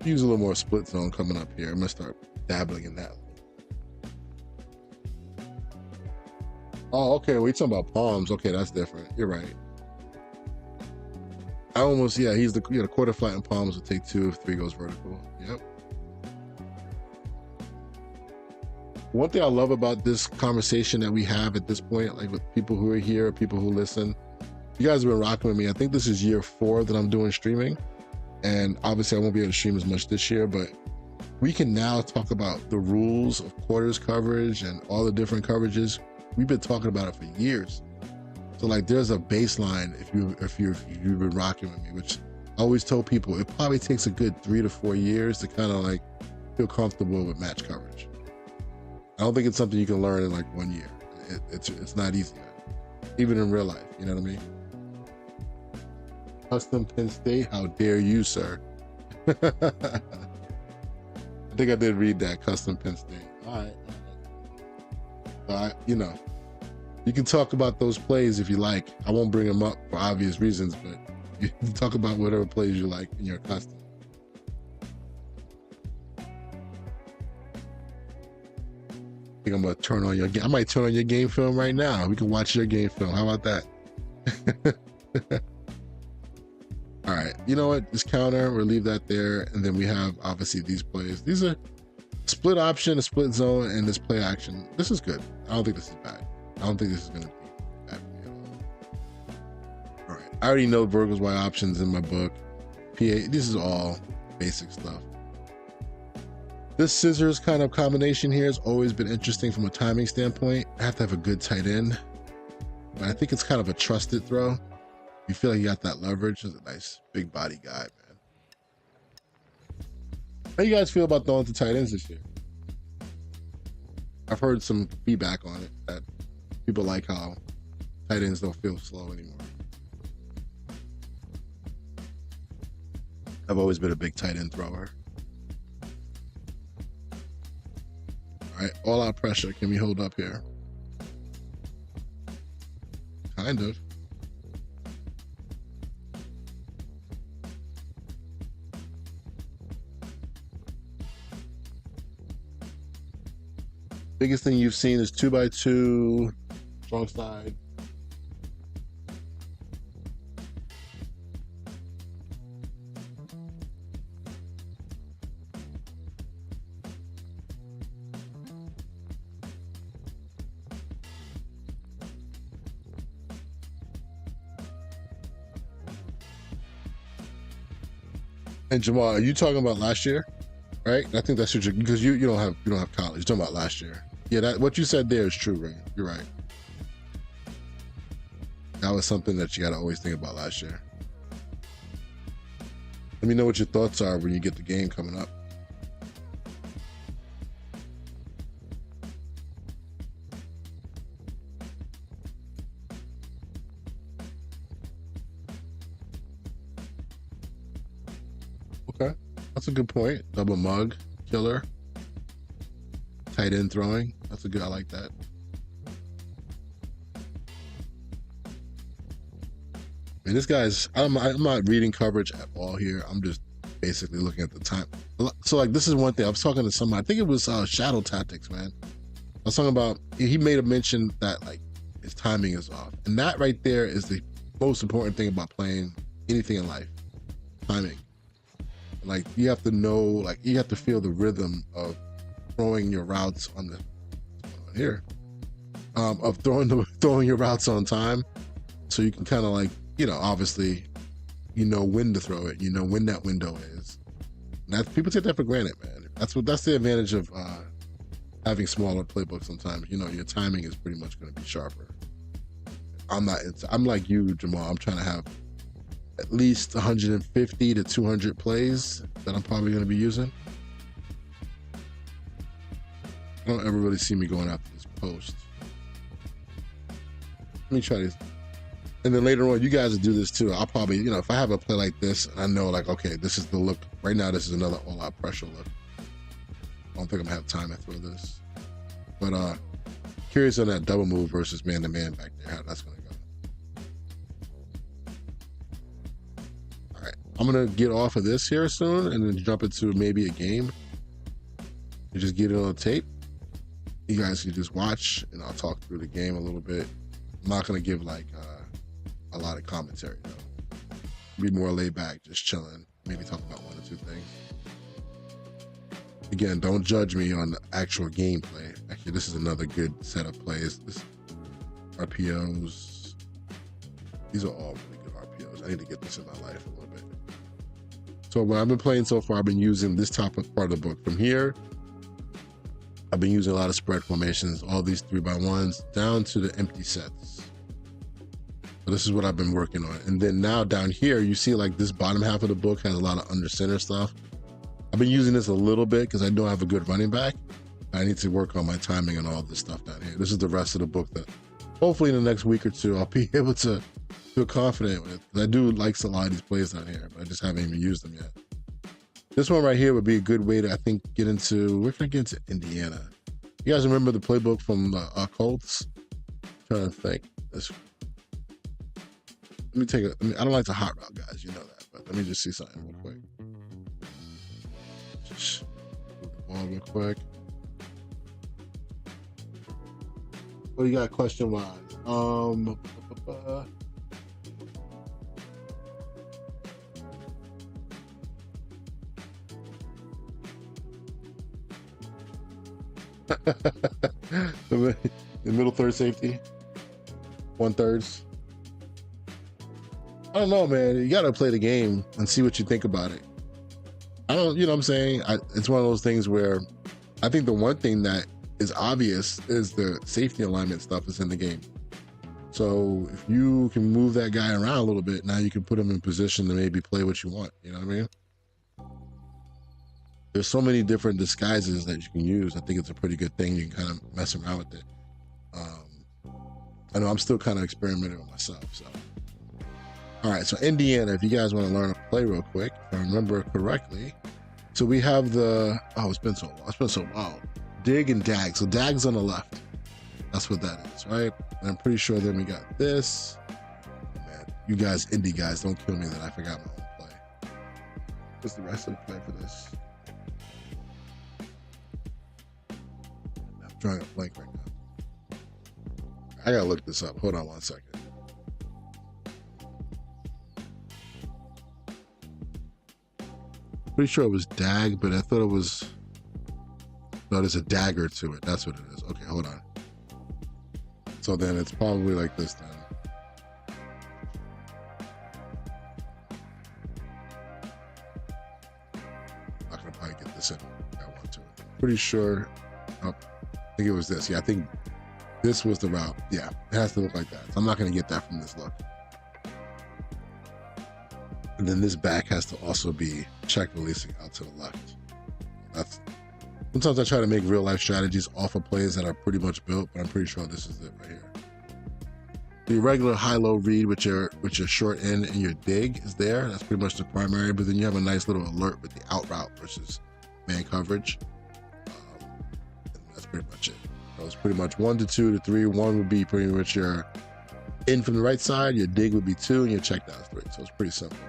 Use a little more split zone coming up here. I'm gonna start dabbling in that. Oh, okay. We're talking about palms. Okay, that's different. You're right. He's the quarter flat and palms will take 2 if 3 goes vertical. Yep. One thing I love about this conversation that we have at this point, like with people who are here, people who listen, you guys have been rocking with me. I think this is year 4 that I'm doing streaming. And obviously I won't be able to stream as much this year, but we can now talk about the rules of quarters coverage and all the different coverages. We've been talking about it for years. So like there's a baseline if you've been rocking with me, which I always tell people it probably takes a good 3 to 4 years to kind of like feel comfortable with match coverage. I don't think it's something you can learn in like 1 year. It's not easy, even in real life. You know what I mean? Custom Penn State, how dare you, sir? I think I did read that, Custom Penn State. All right. You can talk about those plays if you like. I won't bring them up for obvious reasons, but you can talk about whatever plays you like in your custom. I think I'm gonna turn on your game. I might turn on your game film right now. We can watch your game film. How about that? All right. You know what? Just counter. We'll leave that there, and then we have obviously these plays. These are split option, a split zone, and this play action. This is good. I don't think this is bad. I don't think this is going to be bad for me at all. All right. I already know verticals Y options in my book. This is all basic stuff. This scissors kind of combination here has always been interesting from a timing standpoint. I have to have a good tight end, but I think it's kind of a trusted throw. You feel like you got that leverage. He's a nice big body guy, man. How you guys feel about throwing to tight ends this year? I've heard some feedback on it that people like how tight ends don't feel slow anymore. I've always been a big tight end thrower. All right, all out pressure. Can we hold up here? Kind of. Biggest thing you've seen is 2x2, strong side. And Jamal, are you talking about last year? Right? I think that's your, because you don't have college. You're talking about last year. Yeah, that what you said there is true, right? You're right. That was something that you got to always think about last year. Let me know what your thoughts are when you get the game coming up. Okay, that's a good point. Double mug, killer, tight end throwing. That's a good. I like that. And this guy's. I'm not reading coverage at all here. I'm just basically looking at the time. So like, this is one thing. I was talking to somebody. I think it was Shadow Tactics, man. I was talking about. He made a mention that like his timing is off, and that right there is the most important thing about playing anything in life. Timing. Like you have to know, like you have to feel the rhythm of throwing your routes on the here, of throwing your routes on time, so you can kind of like, you know, obviously, you know when to throw it, you know when that window is. And that, people take that for granted, man. That's the advantage of having smaller playbooks. Sometimes, you know, your timing is pretty much going to be sharper. I'm like you, Jamal. I'm trying to have at least 150 to 200 plays that I'm probably going to be using. I don't ever really see me going after this post. Let me try this. And then later on, you guys will do this too. I'll probably, you know, if I have a play like this, and I know like, okay, this is the look. Right now, this is another all-out pressure look. I don't think I'm going to have time to throw this. But curious on that double move versus man-to-man back there, how that's going to go. I'm going to get off of this here soon and then jump into maybe a game and just get it on tape. You guys can just watch and I'll talk through the game a little bit. I'm not going to give like a lot of commentary though. Be more laid back, just chilling. Maybe talk about one or two things. Again, don't judge me on the actual gameplay. Actually, this is another good set of plays. This RPOs. These are all really good RPOs. I need to get this in my life a little bit. So when I've been playing so far, I've been using this top part of the book. From here, I've been using a lot of spread formations, all these 3x1s, down to the empty sets. So this is what I've been working on. And then now down here, you see like this bottom half of the book has a lot of under center stuff. I've been using this a little bit because I don't have a good running back. I need to work on my timing and all this stuff down here. This is the rest of the book that hopefully in the next week or two, I'll be able to feel confident with. I do like a lot of these plays down here, but I just haven't even used them yet. This one right here would be a good way to, I think, get into, where can I get into Indiana? You guys remember the playbook from the Colts? I'm trying to think. Let me take I don't like the hot route, guys. You know that, but let me just see something real quick. Just move the ball real quick. What do you got question-wise? The middle third safety, 1/3. I don't know, man. You gotta play the game and see what you think about it. I don't, you know what I'm saying? It's one of those things where I think the one thing that is obvious is the safety alignment stuff is in the game. So if you can move that guy around a little bit, now you can put him in position to maybe play what you want. You know what I mean? There's so many different disguises that you can use. I think it's a pretty good thing. You can kind of mess around with it. I know I'm still kind of experimenting with myself. So, all right. So Indiana, if you guys want to learn a play real quick, if I remember correctly. So we have it's been so long. It's been so long. Dig and dag. So dag's on the left. That's what that is, right? And I'm pretty sure then we got this. Man, you guys, indie guys, don't kill me that I forgot my own play. What's the rest of the play for this? I'm drawing a blank right now. I gotta look this up. Hold on one second. Pretty sure it was dag, but I thought it was... No, there's a dagger to it. That's what it is. Okay, hold on. So then it's probably like this then. probably get this in. I want to. Pretty sure. I think it was this. Yeah, I think this was the route. Yeah, it has to look like that. So I'm not going to get that from this look. And then this back has to also be check releasing out to the left. That's sometimes I try to make real life strategies off of plays that are pretty much built, but I'm pretty sure this is it right here. The regular high-low read with your short end and your dig is there. That's pretty much the primary, but then you have a nice little alert with the out route versus man coverage. That's pretty much it. So it's pretty much 1 to 2 to 3. 1 would be pretty much your in from the right side, your dig would be 2, and your check down is 3. So it's pretty simple.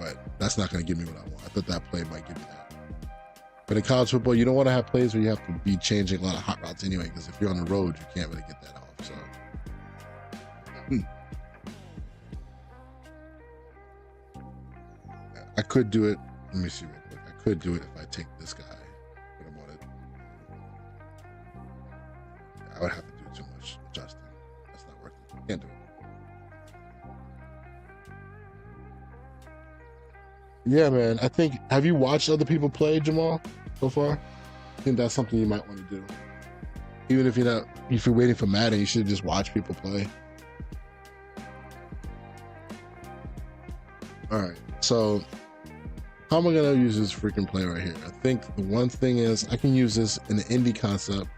But that's not going to give me what I want. I thought that play might give me that. But in college football, you don't want to have plays where you have to be changing a lot of hot routes anyway, because if you're on the road, you can't really get that off. So I could do it. Let me see real quick. I could do it if I take this guy. But I wanted. I would have to do too much adjusting. That's not worth it. Can't do it. Yeah, man. I think, have you watched other people play, Jamal, so far? I think that's something you might want to do. Even if if you're waiting for Madden, you should just watch people play. All right, so how am I gonna use this freaking play right here? I think the one thing is I can use this in the indie concept.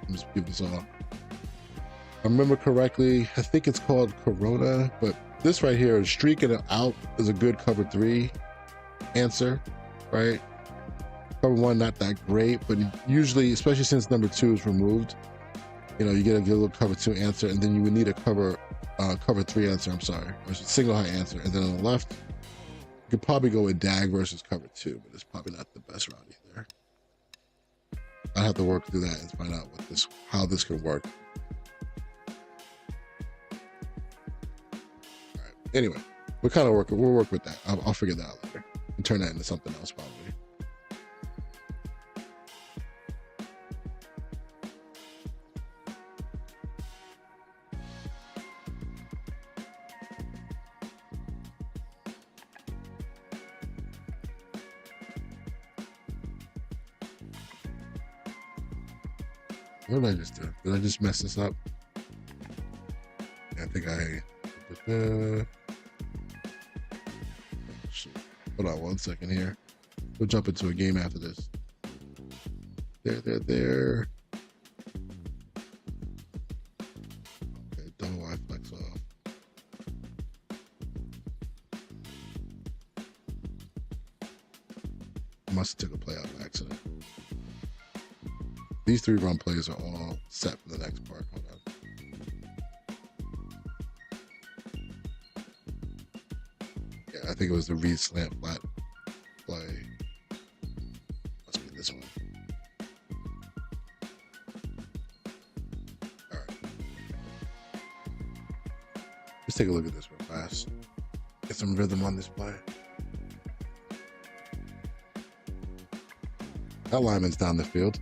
Let me just give this off. I remember correctly, I think it's called Corona, but this right here, streaking it out, is a good cover 3 answer, right? Cover 1, not that great, but usually, especially since number 2 is removed, you know, you get a good little cover 2 answer, and then you would need a cover 3 answer, or a single high answer. And then on the left, you could probably go with dag versus cover 2, but it's probably not the best route either. I'd have to work through that and find out how this could work. Anyway, we'll work with that. I'll figure that out later and turn that into something else probably. What did I just do? Did I just mess this up? Yeah, I think hold on 1 second here. We'll jump into a game after this. There. Okay, double Y flex off. I must have took a play out by accident. These 3 run plays are all set for the next part. Hold on. Yeah, I think it was the read slant flat play. Must be this one. All right. Let's take a look at this real fast. Get some rhythm on this play. That lineman's down the field.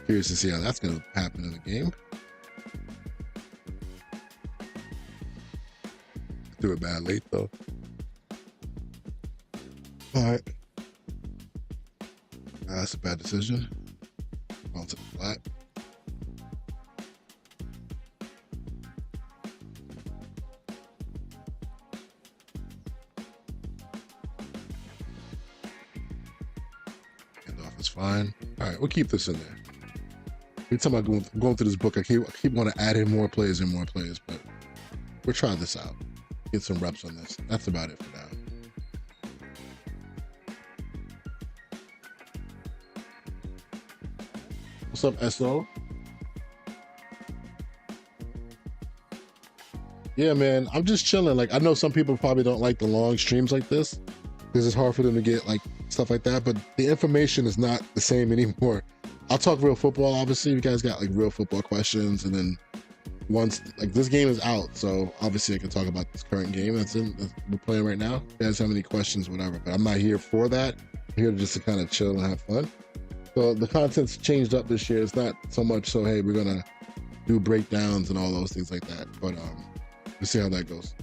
Curious to see how that's going to happen in the game. Do it bad late though. All right. That's a bad decision. On to the flat. Fine. All right, we'll keep this in there. Every time I'm going through this book, I keep wanting to add in more plays, but we'll try this out. Get some reps on this. That's about it for now. What's up, SO? Yeah, man, I'm just chilling. Like, I know some people probably don't like the long streams like this because it's hard for them to get like stuff like that, but the information is not the same anymore. I'll talk real football, obviously. You guys got like real football questions, and then once like this game is out, so obviously I can talk about this current game that we're playing right now. If you guys have any questions, whatever, but I'm not here for that. I'm here just to kind of chill and have fun. So the content's changed up this year. It's not so much so, hey, we're gonna do breakdowns and all those things like that, but we'll see how that goes.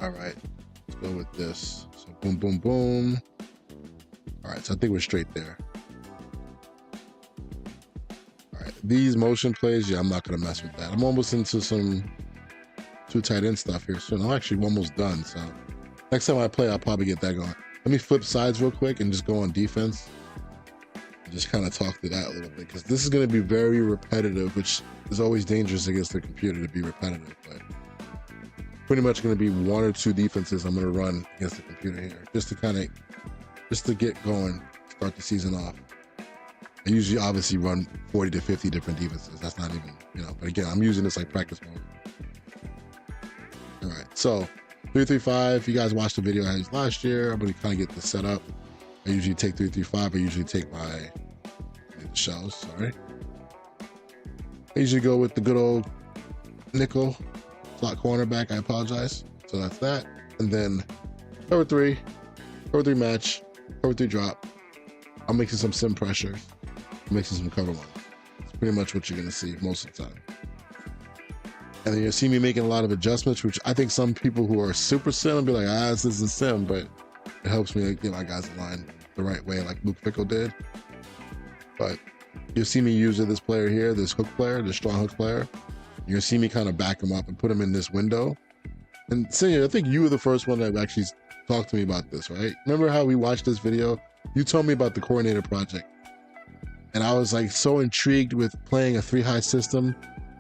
All right, let's go with this. So boom, boom, boom. All right, so I think we're straight there. All right, these motion plays, yeah, I'm not gonna mess with that. I'm almost into some two tight end stuff here soon. I'm actually almost done, so next time I play, I'll probably get that going. Let me flip sides real quick and just go on defense. And just kind of talk through that a little bit, because this is going to be very repetitive, which is always dangerous against the computer to be repetitive. But pretty much going to be one or two defenses I'm going to run against the computer here, just to get going, start the season off. I usually obviously run 40 to 50 different defenses. That's not even, but again, I'm using this like practice mode. All right, so 3-3-5. You guys watched the video I used last year. I'm going to kind of get this set up. I usually take 3-3-5. I usually take my shells, sorry. I usually go with the good old nickel slot cornerback. I apologize. So that's that. And then cover three match, cover three drop. I'm mixing some sim pressure. I'm mixing some cover one. It's pretty much what you're going to see most of the time. And then you'll see me making a lot of adjustments, which I think some people who are super sim will be like, this isn't sim, but it helps me get my guys in line the right way, like Fickell did. But you'll see me use this player here, this hook player, this strong hook player. You'll see me kind of back him up and put him in this window. And Senior, I think you were the first one that actually talked to me about this, right? Remember how we watched this video? You told me about the coordinator project. And I was like so intrigued with playing a 3-high system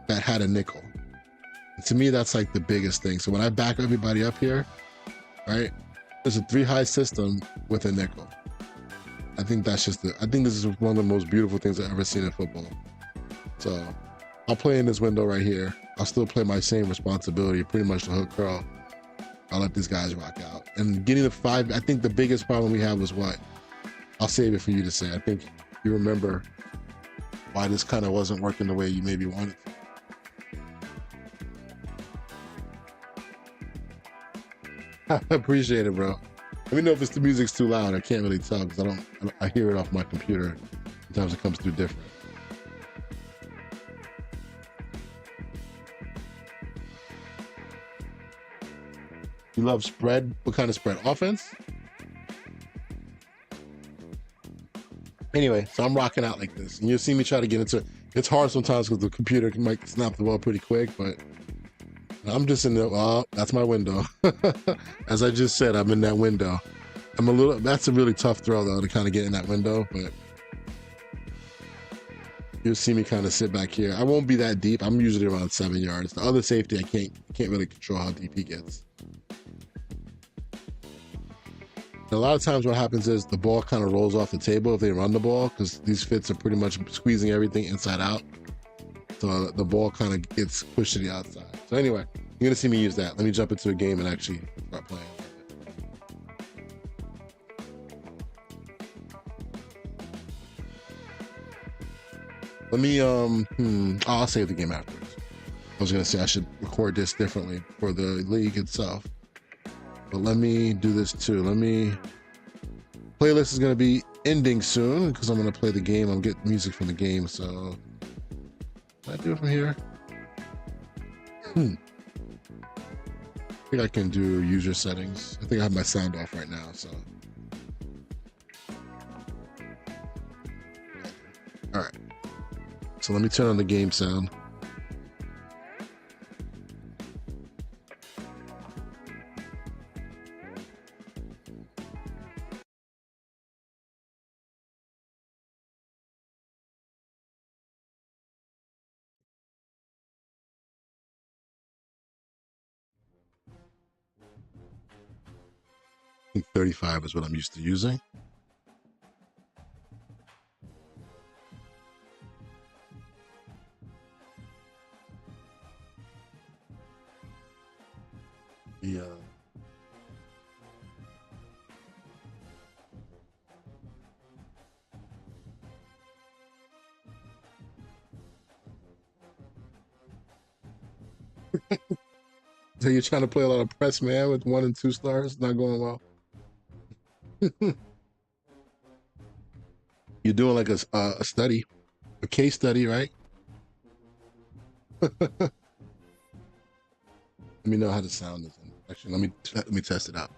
that had a nickel. And to me, that's like the biggest thing. So when I back everybody up here, right, there's a 3-high system with a nickel. I think that's just I think this is one of the most beautiful things I've ever seen in football. So I'll play in this window right here. I'll still play my same responsibility, pretty much the hook curl. I'll let these guys rock out. And getting the 5, I think the biggest problem we had was what? I'll save it for you to say. I think you remember why this kind of wasn't working the way you maybe wanted to. I appreciate it, bro. Let me know if the music's too loud. I can't really tell because I hear it off my computer. Sometimes it comes through different. You love spread? What kind of spread? Offense? Anyway, so I'm rocking out like this. And you'll see me try to get into it. It's hard sometimes because the computer might snap the ball pretty quick, but I'm just in the, that's my window. As I just said, I'm in that window. That's a really tough throw though, to kind of get in that window, but you'll see me kind of sit back here. I won't be that deep. I'm usually around 7 yards. The other safety, I can't really control how deep he gets. And a lot of times what happens is the ball kind of rolls off the table if they run the ball, because these fits are pretty much squeezing everything inside out. So the ball kind of gets pushed to the outside. So anyway, you're going to see me use that. Let me jump into a game and actually start playing. Let me, I'll save the game afterwards. I was going to say I should record this differently for the league itself. But let me do this too. Playlist is going to be ending soon because I'm going to play the game. I'll get music from the game. So can I do it from here? I think I can do user settings. I think I have my sound off right now. So, all right. So let me turn on the game sound. I think 35 is what I'm used to using. Yeah. So you're trying to play a lot of press man with 1 and 2 stars, not going well. You're doing like a study, a case study, right? Let me know how the sound is. I Actually, let me test it out.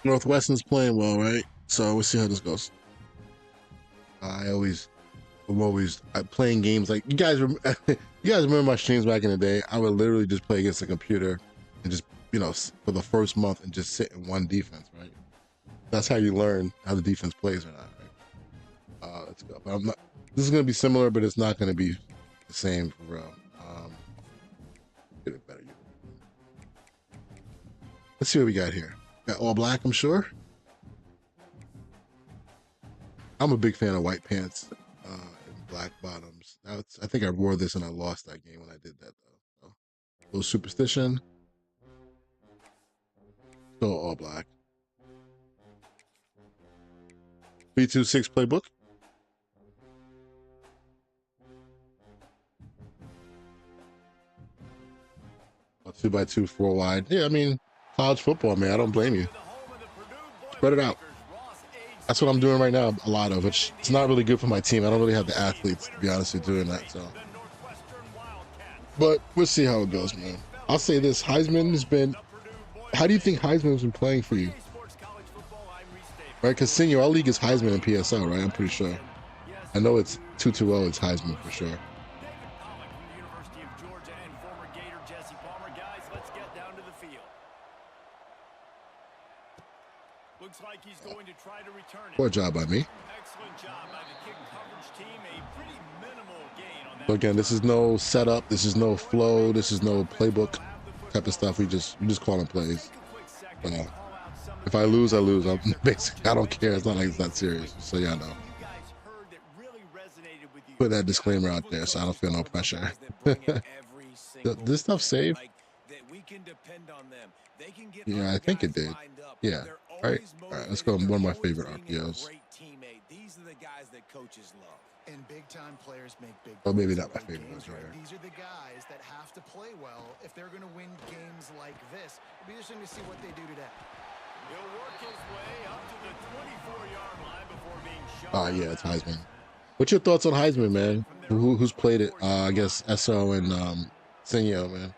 Northwestern's playing well, right? So we'll see how this goes. I'm always playing games like you guys. You guys remember my streams back in the day? I would literally just play against the computer and just for the first month and just sit in one defense, right? That's how you learn how the defense plays or not, right? Let's go. But I'm not. This is gonna be similar, but it's not gonna be the same for real. Get it better. Let's see what we got here. Got all black, I'm sure. I'm a big fan of white pants and black bottoms. I think I wore this and I lost that game when I did that though. So, a little superstition. Still all black. 3-2-6 playbook. A 2x2 4 wide. Yeah, I mean, college football, man. I don't blame you. Spread it out. That's what I'm doing right now. A lot of it. It's not really good for my team. I don't really have the athletes, to be honest with you, doing that. So, but we'll see how it goes, man. I'll say this: Heisman has been. How do you think Heisman's been playing for you? Right, because senior, our league is Heisman and PSL, right? I'm pretty sure. I know it's 2-2-0. It's Heisman for sure. Like he's going to try to return it. Poor job by me. Excellent job by the kick coverage team. A pretty minimal gain on that. So again, this is no setup. This is no flow. This is no playbook type of stuff. We just calling plays. If I lose, I lose. I'm basically, I don't care. It's not like it's that serious. So yeah, I know. Put that disclaimer out there, so I don't feel no pressure. This stuff saved. Yeah, I think it did. Yeah. Right. All right. Let's go. One of my favorite RPOs. These are the guys that coaches love. And big time players make big. Oh, maybe not my favorite ones, right? These are the guys that have to play well if they're going to win games like this. It'll be interesting to see what they do today. He'll work his way up to the 24-yard line before being shot. Yeah, it's Heisman. What's your thoughts on Heisman, man? Who's played it? I guess SO and Senyo, man.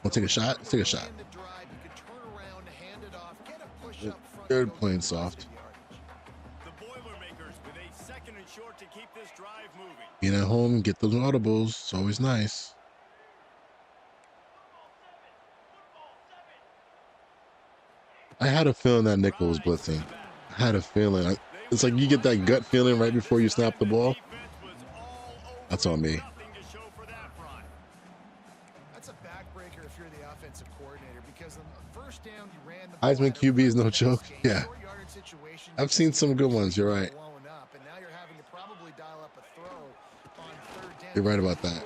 I'll take a shot. Let's take a shot. Third playing soft. Being at home and get those audibles. It's always nice. I had a feeling that nickel was blitzing. I had a feeling. It's like you get that gut feeling right before you snap the ball. That's on me. Heisman QB is no joke. Yeah. I've seen some good ones. You're right. You're right about that.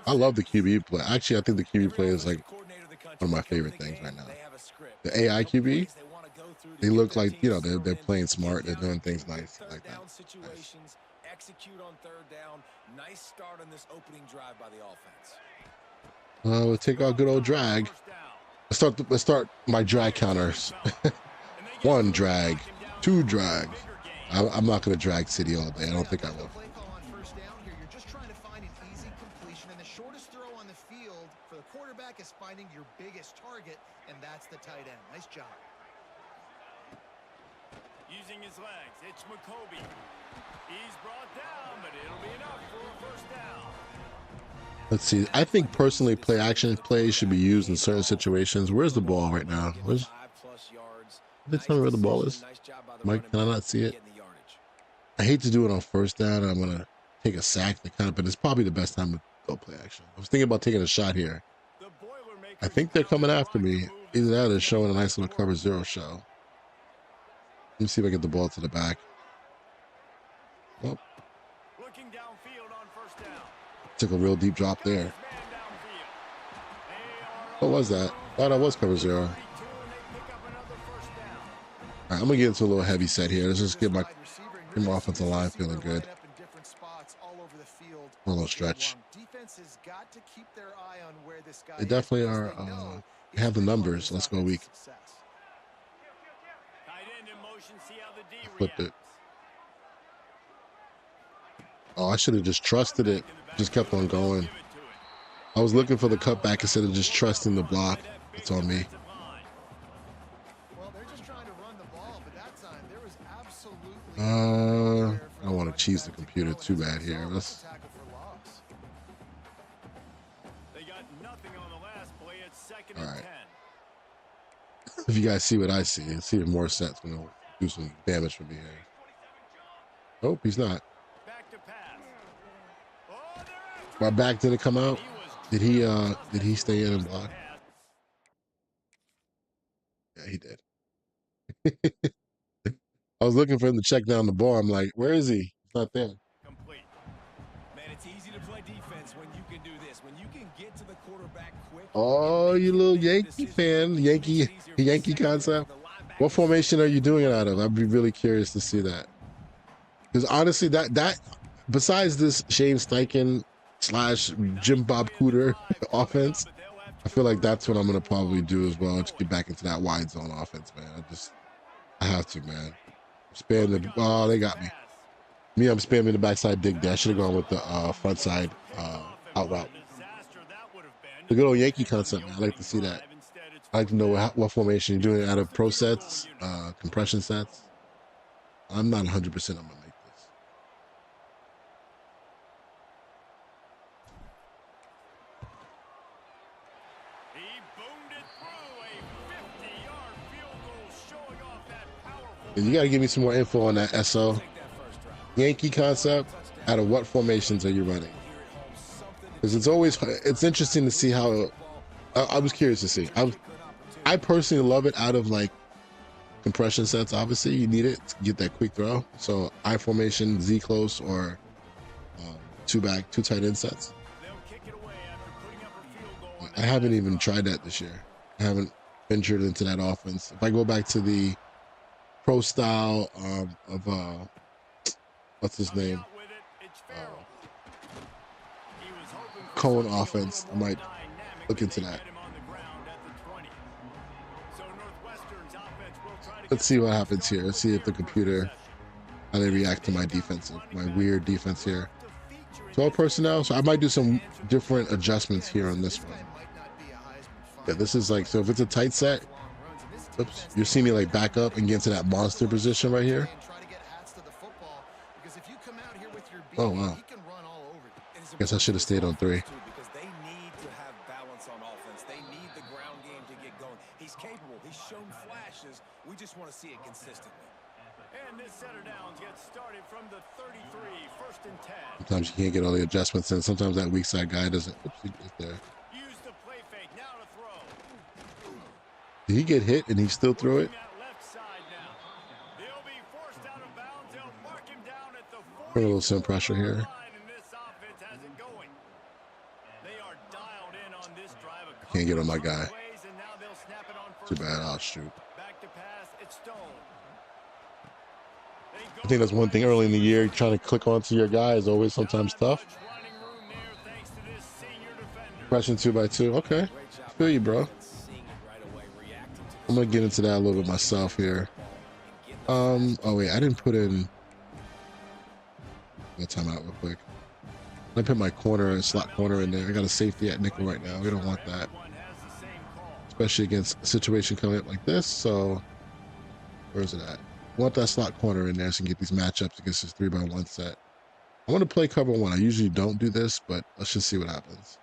I love the QB play. Actually, I think the QB play is like one of my favorite things right now. The AI QB, they look like, you know, they're playing smart. They're doing things nice like that. Nice. Execute on third down. Nice start on this opening drive by the offense. We'll take our good old drag. Let's start my drag counters. 1 drag, 2 drags. I'm not going to drag City all day. I don't think I will. You're just trying to find an easy completion, and the shortest throw on the field for the quarterback is finding your biggest target, and that's the tight end. Nice job. Using his legs, it's McCoby. He's brought down, but it'll be enough for a first down. Let's see. I think personally, play action plays should be used in certain situations. Where's the ball right now? They tell me where the ball is. Mike, can I not see it? I hate to do it on first down. I'm gonna take a sack to kind of, but it's probably the best time Go play action. I was thinking about taking a shot here. The Boilermakers I think they're coming now after trying to me. move the Either that or sticks showing a up nice the little cover scoreboard. zero show. Let me see if I get the ball to the back. Oh, Looking downfield on first down. took a real deep drop Got there. his man downfield. They What are was on that? the Oh, move that was now. cover zero. All 32, and they pick up another first down. right, I'm gonna get into a little heavy set here. Let's just This get my wide receiver, and you're gonna see offensive this line receiver feeling good. line up in different spots all over the field A little all game stretch. long. Defense has got to keep their eye on where this guy They is definitely because are. they know They have the he's critical to numbers. this Let's go offense's weak. success. Tight end in motion. See how the D Flipped it. reacts. Oh, I should have just trusted it. Back in the Just kept on backfield, they'll going. give it to him. I was looking for the cutback instead of just trusting the block. By that big It's on me. defensive line. Well, they're just trying to run the ball, but that time there was absolutely I don't want to cheese the computer too bad here. Let's. tackle for loss. They got nothing on the last play. It's second All and right. 10. If you guys see what I see, let's see if more sets gonna do some damage for me here. Nope, he's not. Back to pass. Oh, they're after My him. back didn't come out. He was Did he stay in and block? pass. Yeah, he did. I was looking for him to check down the ball. I'm like, where is he? He's not there. Complete. Man, it's easy to play defense when you can do this. When you can get to the quarterback quick. Oh, you little Yankee fan, Yankee concept. What formation are you doing it out of? I'd be really curious to see that. Because honestly, that besides this Shane Steichen / Jim Bob Cooter offense, I feel like that's what I'm gonna probably do as well to get back into that wide zone offense, man. I have to, man. Spam the. Oh, they got me. I'm spamming the backside dig there. I should have gone with the front side out route. The good old Yankee concept, man. I like to see that. I like to know what formation you're doing it out of pro sets, compression sets. I'm not 100% I'm gonna make this. He boomed it through a 50-yard field goal, showing off that powerful. And you gotta give me some more info on that SO. Yankee concept, out of what formations are you running? Because it's interesting to see how, I was curious to see. I personally love it out of like compression sets. Obviously you need it to get that quick throw. So I formation, Z close, or two tight end sets. They'll kick it away after putting up a field goal on I haven't even tried that this year. I haven't ventured into that offense. If I go back to the pro style of what's his name? out with it. It's Farrell. He was hoping for Cohen something a offense. little I might more dynamic, look but into they that. get him on the ground at the 20. So Northwestern's offense will try to Let's get see what things happens here. started Let's see if the with their computer, possession. how they react to my weird defense here. To feature in 12 this personnel, so I might do some and some different adjustments here on this This one. guy might not be a Heisman Yeah, this is like, so if it's a tight set, long runs, and this oops, defense you'll see me like back up and get into that monster position right here. and try to get hats to the football, because if you come out here with your Oh, beat, wow. he can run all over you. Guess I should have stayed on 3. Because they need to have balance on offense. They need the ground game to get going. He's capable. He's shown flashes. We just want to see it consistently. And this center downs gets started from the 33, first and 10. Sometimes you can't get all the adjustments in. Sometimes that weak side guy doesn't. Oops, he gets there. Use the play fake now to throw. Did he get hit and he still threw it? Moving that left side now. They'll be forced out of bounds. They'll mark him down at the Put a little sim pressure 44-yard here. line, and this offense has it going. They are dialed in on this drive. Can't get on my guy. Plays, and now they'll snap it on Too first bad. down. I'll shoot. Back to pass. It's Stone. They go I think that's one thing early in the year, trying to click onto your guy is always sometimes tough. Not much running room there thanks to this senior defender. Pressing 2x2. Okay. Great job. Feel you, bro. Seeing it right away, reacting to I'm gonna get into that a little bit myself here. Oh wait, I didn't put in. Get time out real quick. I put my slot corner in there. I got a safety at nickel right now. We don't want that, Everyone has the same call. especially against a situation coming up like this. So, where's it at? I want that slot corner in there so I can get these matchups against this 3x1 set. I want to play cover 1. I usually don't do this, but let's just see what happens.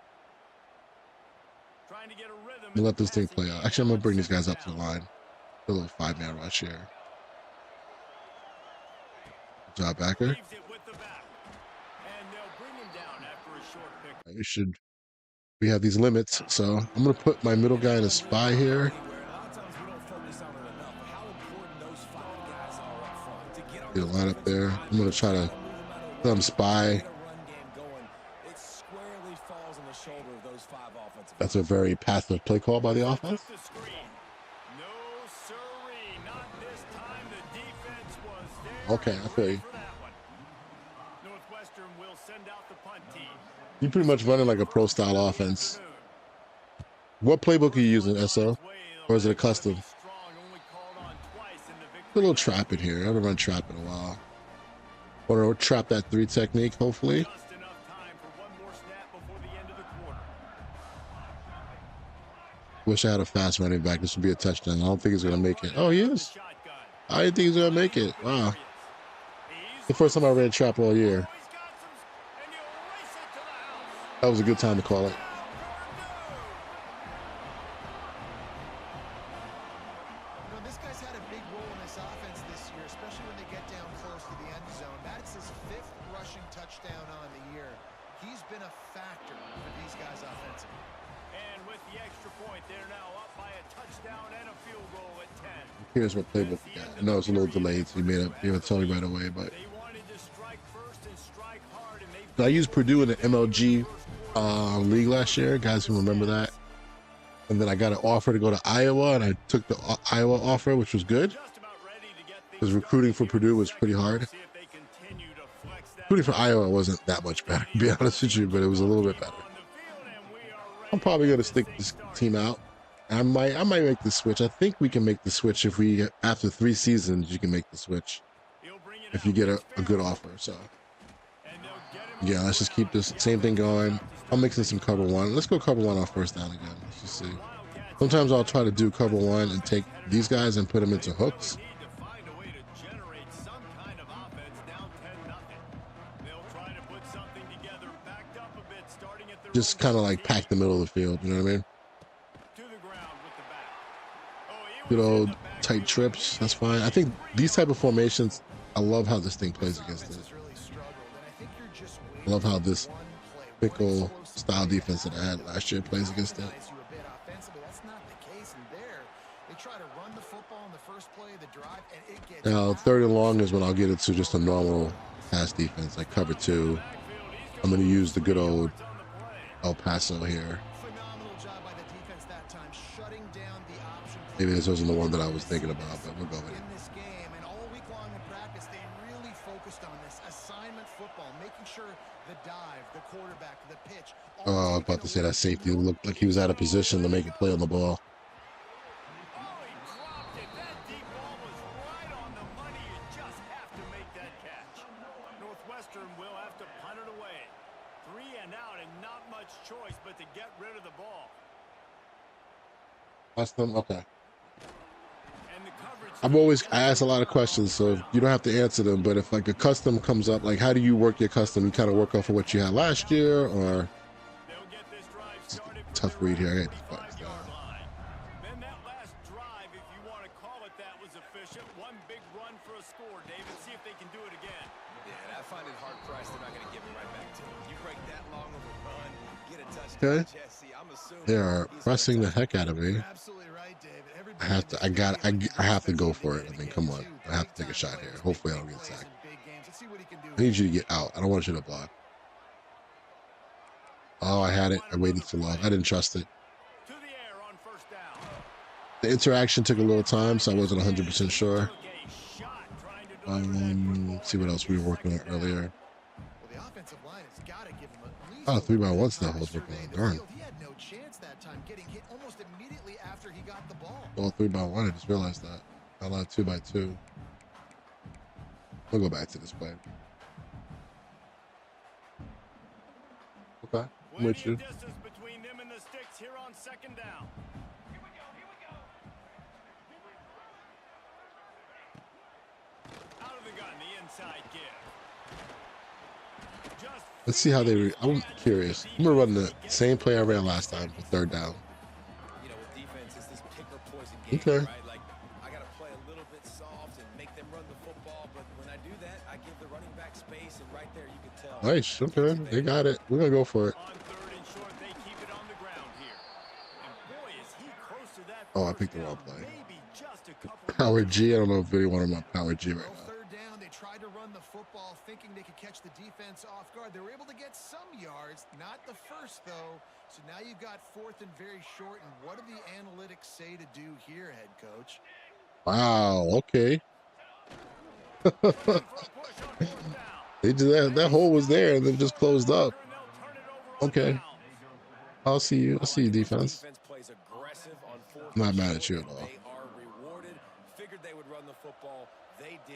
Trying to get a rhythm. I'm gonna let this thing play out. Actually, I'm gonna bring these guys up to the line. A little 5-man rush here. Good job, backer. Leaves it with the back. And they'll bring him down after a short pickup. We have these limits, so I'm gonna put my middle guy in a spy here. Get a line up there. I'm gonna try to let him spy. That's a very passive play call by the offense. Okay, I feel you. You're pretty much running like a pro style offense. What playbook are you using, SO? Or is it a custom? A little trap in here. I haven't run trap in a while. Or trap that 3 technique, hopefully. Wish I had a fast running back. This would be a touchdown. I don't think he's going to make it. Oh, he is. I didn't think he's going to make it. Wow. The first time I ran trap all year. That was a good time to call it. This guy's had a big role in this offense this year, especially when they get down close to the end zone. That's his 5th rushing touchdown on the year. He's been a factor for these guys offensively. And with the extra point, they're now up by a touchdown and a field goal at 10. Here's what playbook we got. I know it's a little delayed, so you may not be able to tell me right away, but I used Purdue in the MLG league last year. Guys who remember that. And then I got an offer to go to Iowa, and I took the Iowa offer, which was good. Because recruiting for Purdue was pretty hard. Recruiting for Iowa wasn't that much better, to be honest with you, but it was a little bit better. I'm probably going to stick this team out. I might make the switch. I think we can make the switch if we, after 3 seasons, you can make the switch if you get a good offer. So, yeah, let's just keep this same thing going. I'm mixing some cover 1. Let's go cover 1 on first down again. Let's just see. Sometimes I'll try to do cover 1 and take these guys and put them into hooks. Just kind of like pack the middle of the field, you know what I mean? Good old tight trips, that's fine. I think these type of formations, I love how this thing plays against it. I love how this Fickell style defense that I had last year plays against it. Now, 3rd and long is when I'll get into just a normal pass defense, like cover 2. I'm going to use the good old El Paso here. Maybe this wasn't the one that I was thinking about, but we'll go with it. Oh, I was about to say that safety looked like he was out of position to make a play on the ball. Northwestern will have to punt it away. 3 and out and not much choice but to get rid of the ball. Custom, okay. I ask a lot of questions, so you don't have to answer them, but if like a custom comes up, like how do you work your custom? You kind of work off of what you had last year, or tough read here. I got these buttons down. Then that last drive, if you want to call it that, was efficient. One big run for a score, David. See if they can do it again. Yeah, I find it hard priced. They're not going to give it right back to him. You break that long of a run, get a touchdown. Okay. They are pressing the heck out of me. I have to go for it. I mean, come on. I have to take a shot here. Hopefully I don't get sacked. I need you to get out. I don't want you to block. Oh, I had it. I waited too long. I didn't trust it. The interaction took a little time, so I wasn't 100% sure. Let's see what else we were working on earlier. Oh, 3x1 stuff I was working on. Darn. All 3x1. I just realized that. I allowed 2x2. We'll go back to this play. Okay, I'm with you. Between them and the sticks here on 2nd down. Here we go. Out of the gun, the inside give. Let's see how they. I'm curious. I'm gonna run the same play I ran last time for 3rd down. You know, with defense, it's this pick or poison game, Okay. right? Like, I got to play a little bit soft and make them run the football, but when I do that, I give the running back space, and right there you can tell. Nice. Okay, they got it. We're gonna go for it. On 3rd Oh, I picked the wrong play. Power G. I don't know if anyone on my Power G right now. Third down, they tried to run the football, thinking they could catch the defense off guard. They were able to get some yards, not the first, though. So now you've got fourth and very short. And what do the analytics say to do here, head coach? Wow. Okay. They did that hole was there and then just closed up. Okay. I'll see you. I'll see you, defense. I'm not mad at you at all.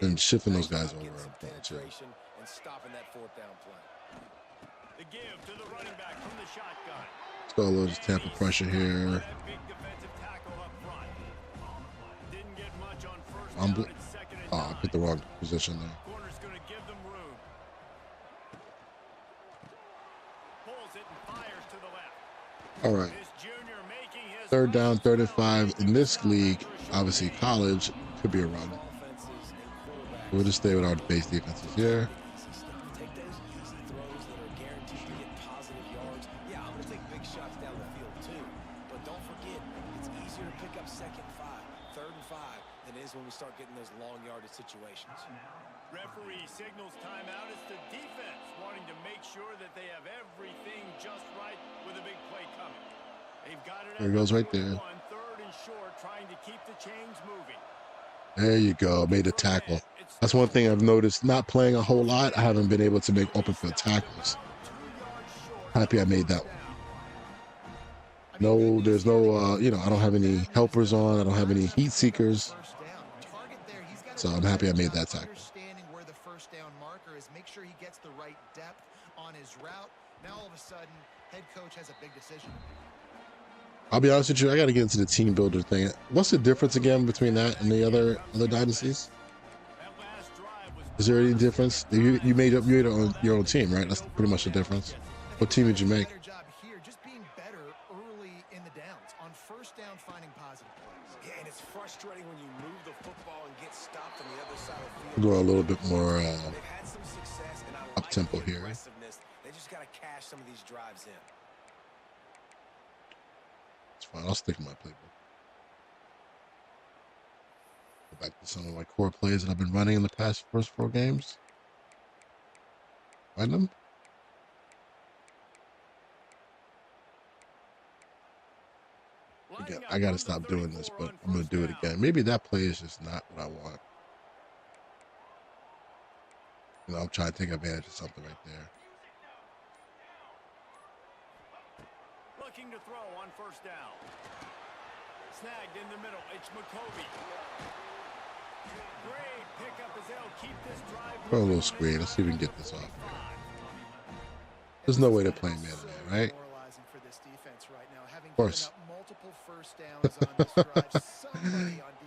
And shifting those guys over. And stopping that fourth down play. The give to the running back from the shotgun. Let's go a little Tampa pressure here. Didn't get much on first I'm down and second and I picked the wrong position there. corner's going to give them room. Pulls it and fires to the left. All right. This junior making his Third down, 35 in this league. Obviously, college could be a run. We'll just stay with our base defenses here. Take those easy throws that are guaranteed to get positive yards. Yeah, I'm going to take big shots down the field too. But don't forget, it's easier to pick up second and 5, third and 5 than it is when we start getting those long yardage situations. Referee signals timeout. It's the defense wanting to make sure that they have everything just right with a big play coming. They've got it. There it goes right there. Third and short, trying to keep the chains moving. There you go. Made a tackle. That's one thing I've noticed. Not playing a whole lot, I haven't been able to make open field tackles. Happy I made that one. No, there's no, I don't have any helpers on. I don't have any heat seekers. So I'm happy I made that tackle. Understanding where the first down marker is, make sure he gets the right depth on his route. Now all of a sudden, head coach has a big decision. I'll be honest with you, I got to get into the team builder thing. What's the difference again between that and the other dynasties? Is there any difference? You made your own team, right? That's pretty much the difference. What team did you make? Better job here, just being better early in the downs. On first down, finding positive plays. Yeah, and it's frustrating when you move the football and get stopped on the other side of the field. Go a little bit more They've had some success, and I like up tempo the here. aggressiveness. They just got to cash some of these drives in. It's fine. I'll stick with my playbook. Go back to some of my core plays that I've been running in the past first 4 games. Find them. Again, I got to stop doing this, but I'm going to do it again. Maybe that play is just not what I want. I'm trying to take advantage of something right there. Looking to throw on first down. Snagged in the middle. It's McCovey. Great pickup as they'll keep this drive. Throw a little screen. Let's see if we can get this off. There's no way to play man-to-man, right? Of course.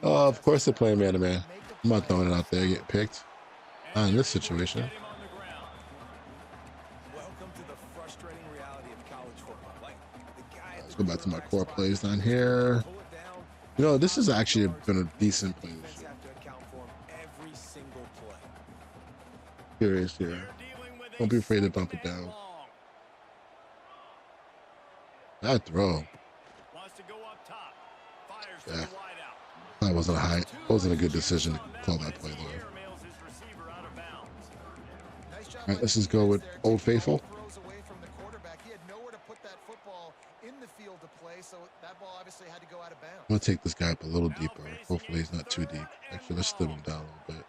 Oh, of course they're playing man-to-man. I'm not throwing it out there, get picked. Not in this situation. Let's go back to my core plays down here. This has actually been a decent play this year. Curious here. Don't be afraid to bump it down. That throw. Yeah. That wasn't a good decision to call that play there. All right, let's just go with Old Faithful. I'm going to take this guy up a little deeper. Hopefully he's not too deep. Actually, let's slim him down a little bit.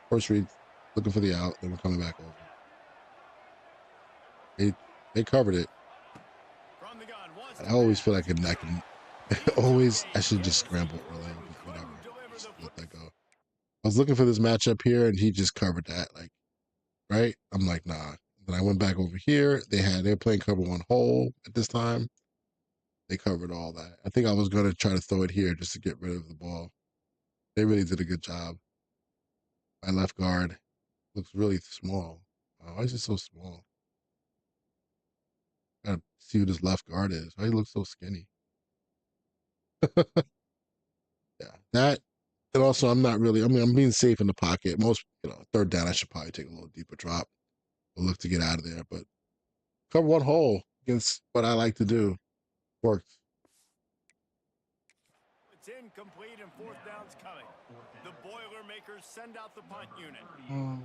First read, looking for the out, then we're coming back over. They covered it. I always feel like I should just scramble early. Whatever. Just let that go. I was looking for this matchup here, and he just covered that. Right? I'm like, nah. Then I went back over here. They were playing cover 1 hole at this time. They covered all that. I think I was going to try to throw it here just to get rid of the ball. They really did a good job. My left guard looks really small. Why is it so small? Gotta see who this left guard is. Why he looks so skinny? Yeah, that. And also, I'm being safe in the pocket. Most, third down, I should probably take a little deeper drop. We'll look to get out of there, but cover 1 hole against what I like to do. Worked. It's incomplete and fourth down's coming. The Boilermakers send out the punt unit. And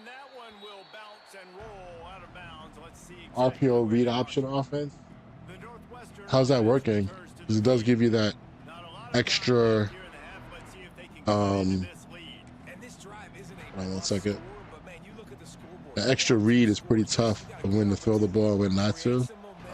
that one will bounce and roll out of bounds. Let's see exactly RPO where read they are. option offense. The Northwestern How's that offense working? returns to Because it the does field. give you that Not a lot of extra, time left here in the half. Let's see if they can cut into this lead. And this drive isn't a hold on 1 must second. score, but man, you look at the scoreboard. The extra read is pretty tough You gotta of when to throw the ball and when not create to. some momentum,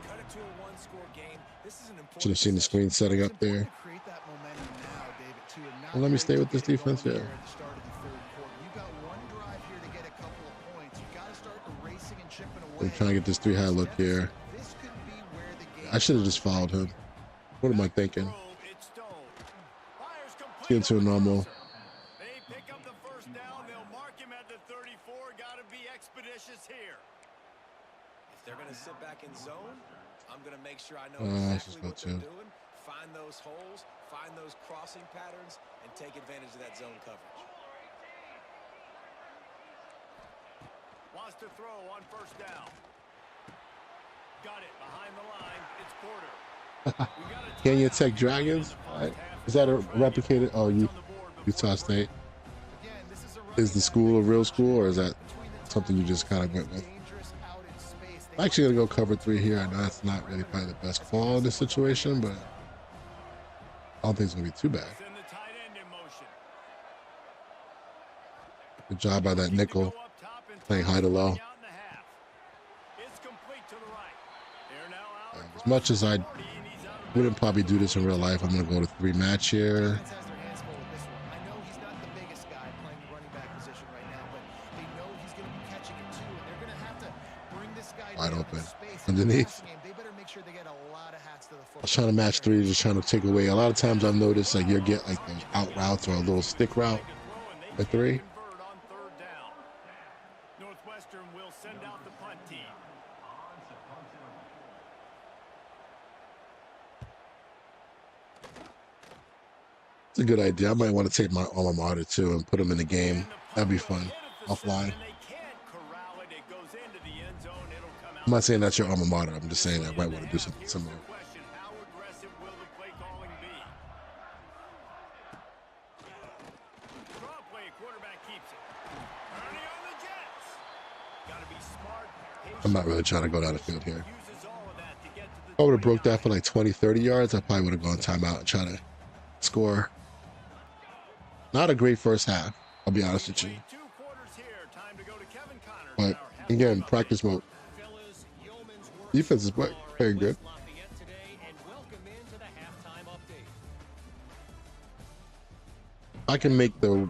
cut it to a one-score game. This is an important Should have seen the screen setting up there. To create that momentum now, David, too, and not Well, let me wait stay to with this get it going defense, yeah. here at the start of the third quarter. You got one drive here to get a couple of points. You got to start erasing and chipping away. I'm trying to get this 3 high look here. This could be where the game I should have just followed him. What am I thinking? It's Stone. Fires complete Get into a on the normal. crosser. They pick up the first down. They'll mark him at the 34. Got to be expeditious here. If they're going to sit back in zone, I'm going to make sure I know let's exactly just go what they're two. doing, find those holes, find those crossing patterns, and take advantage of that zone coverage. Wants to throw on first down. Got it behind the line. It's Cooter. Kenya Tech Dragons? Is that a replicated? Oh, Utah State. Is the school a real school, or is that something you just kind of went with? I'm actually going to go cover 3 here. I know that's not really probably the best call in this situation, but I don't think it's going to be too bad. Send the tight end in motion. Good job by that nickel, Go up top and playing high to low. out in the half. It's complete to the right. They're now out As much as I 40, and he's out of wouldn't probably do this in real life, I'm going to go to 3 match here. Defense has their hands full with this one. I know he's not the biggest guy playing the running back position right now, but they know he's going to be catching it too, and they're going to have to bring this guy Wide down open. in space. Underneath. In the passing game, they better make sure they get a lot of hats to the I was trying to match 3, just trying to take away. A lot of times I've noticed like you'll get like those out routes or a little stick route at 3. convert on third down. Northwestern will send out the punt team. It's a good idea. I might want to take my alma mater too and put them in the game. That'd be fun. Offline. And they can't corral it. It goes into the end zone. It'll come out. I'm not saying that's your alma mater. I'm just saying I might want to do something similar. Question, how aggressive will the play calling be? Draw play, quarterback keeps it. Early on the Jets. Gotta be smart. I'm not really trying to go down the field here. Uses all of that to get to If the I would have broke that for like 20, 30 yards, I probably would have gone timeout and try to score. Not a great first half, I'll be honest with you. 2 quarters here. Time to go to Kevin Connors. But our again, halftime practice mode. Fellas, Yeoman's work Defense is very good. Lafayette today, and welcome into the halftime update. I can make the, will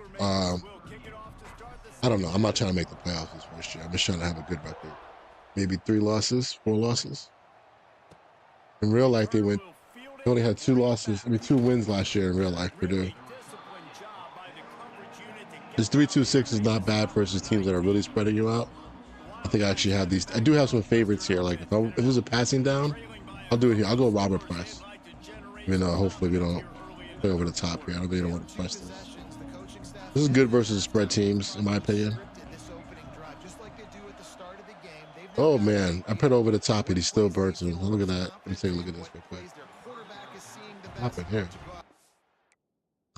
kick it off to start the I don't know. I'm not trying to make the playoffs this first year. I'm just trying to have a good record. Maybe 3 losses, 4 losses. In real life, they only had 2 losses. 2 wins last year in real life, Purdue. disciplined job by the coverage unit to get This 3-2-6 is not bad versus teams that are really spreading you out. I think I actually have these. I do have some favorites here. Like if it was a passing down, I'll do it here. I'll go Robert Press. Hopefully we don't play over the top here. I really don't want to press this. This is good versus spread teams, in my opinion. Oh man, I put over the top and he still burns him. Look at that. Let me take a look at this real quick. What happened here?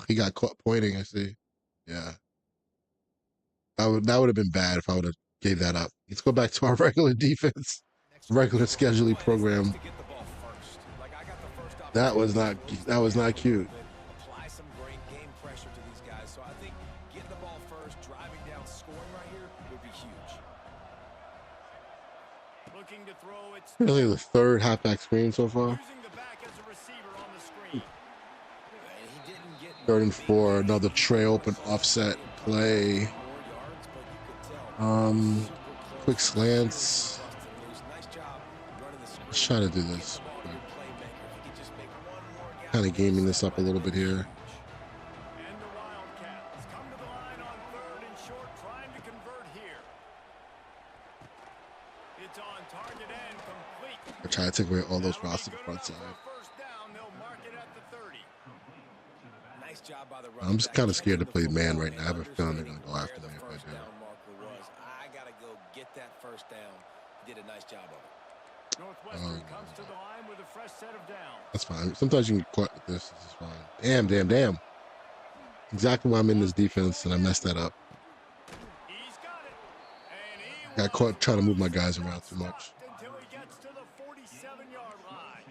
He got caught pointing, I see. Yeah. That would have been bad if I would have gave that up. Let's go back to our regular defense. Regular scheduling program. That was not cute. Apply some great game pressure to these guys. So I think getting the ball first, driving down, scoring right here would be huge. looking to throw. It's Really the 3rd halfback screen so far. using the back as a receiver on the screen. And he didn't get 3rd and 4. Another tray open offset play. 4 yards, but you could tell. Quick slants. Nice job running the screen. Let's try to do this. Playmaker. If he could just make one more guy. Kind of gaming this up a little bit here. And the Wildcats come to the line on 3rd and short, trying to convert here. It's on target and complete. I try to take away all those routes to the front side. First down, they'll mark it at the 30. Nice job by the I'm just kind of scared to play man right now. I have a feeling they're going to go after me if I do. go get that first down. He did a nice job of it. Northwestern comes to the line with a fresh set of downs. That's fine. Sometimes you can get caught with this. This is fine. Damn. Exactly why I'm in this defense, and I messed that up. He's got it. And he Got caught trying to move my guys around too much. until he gets to the 47-yard line.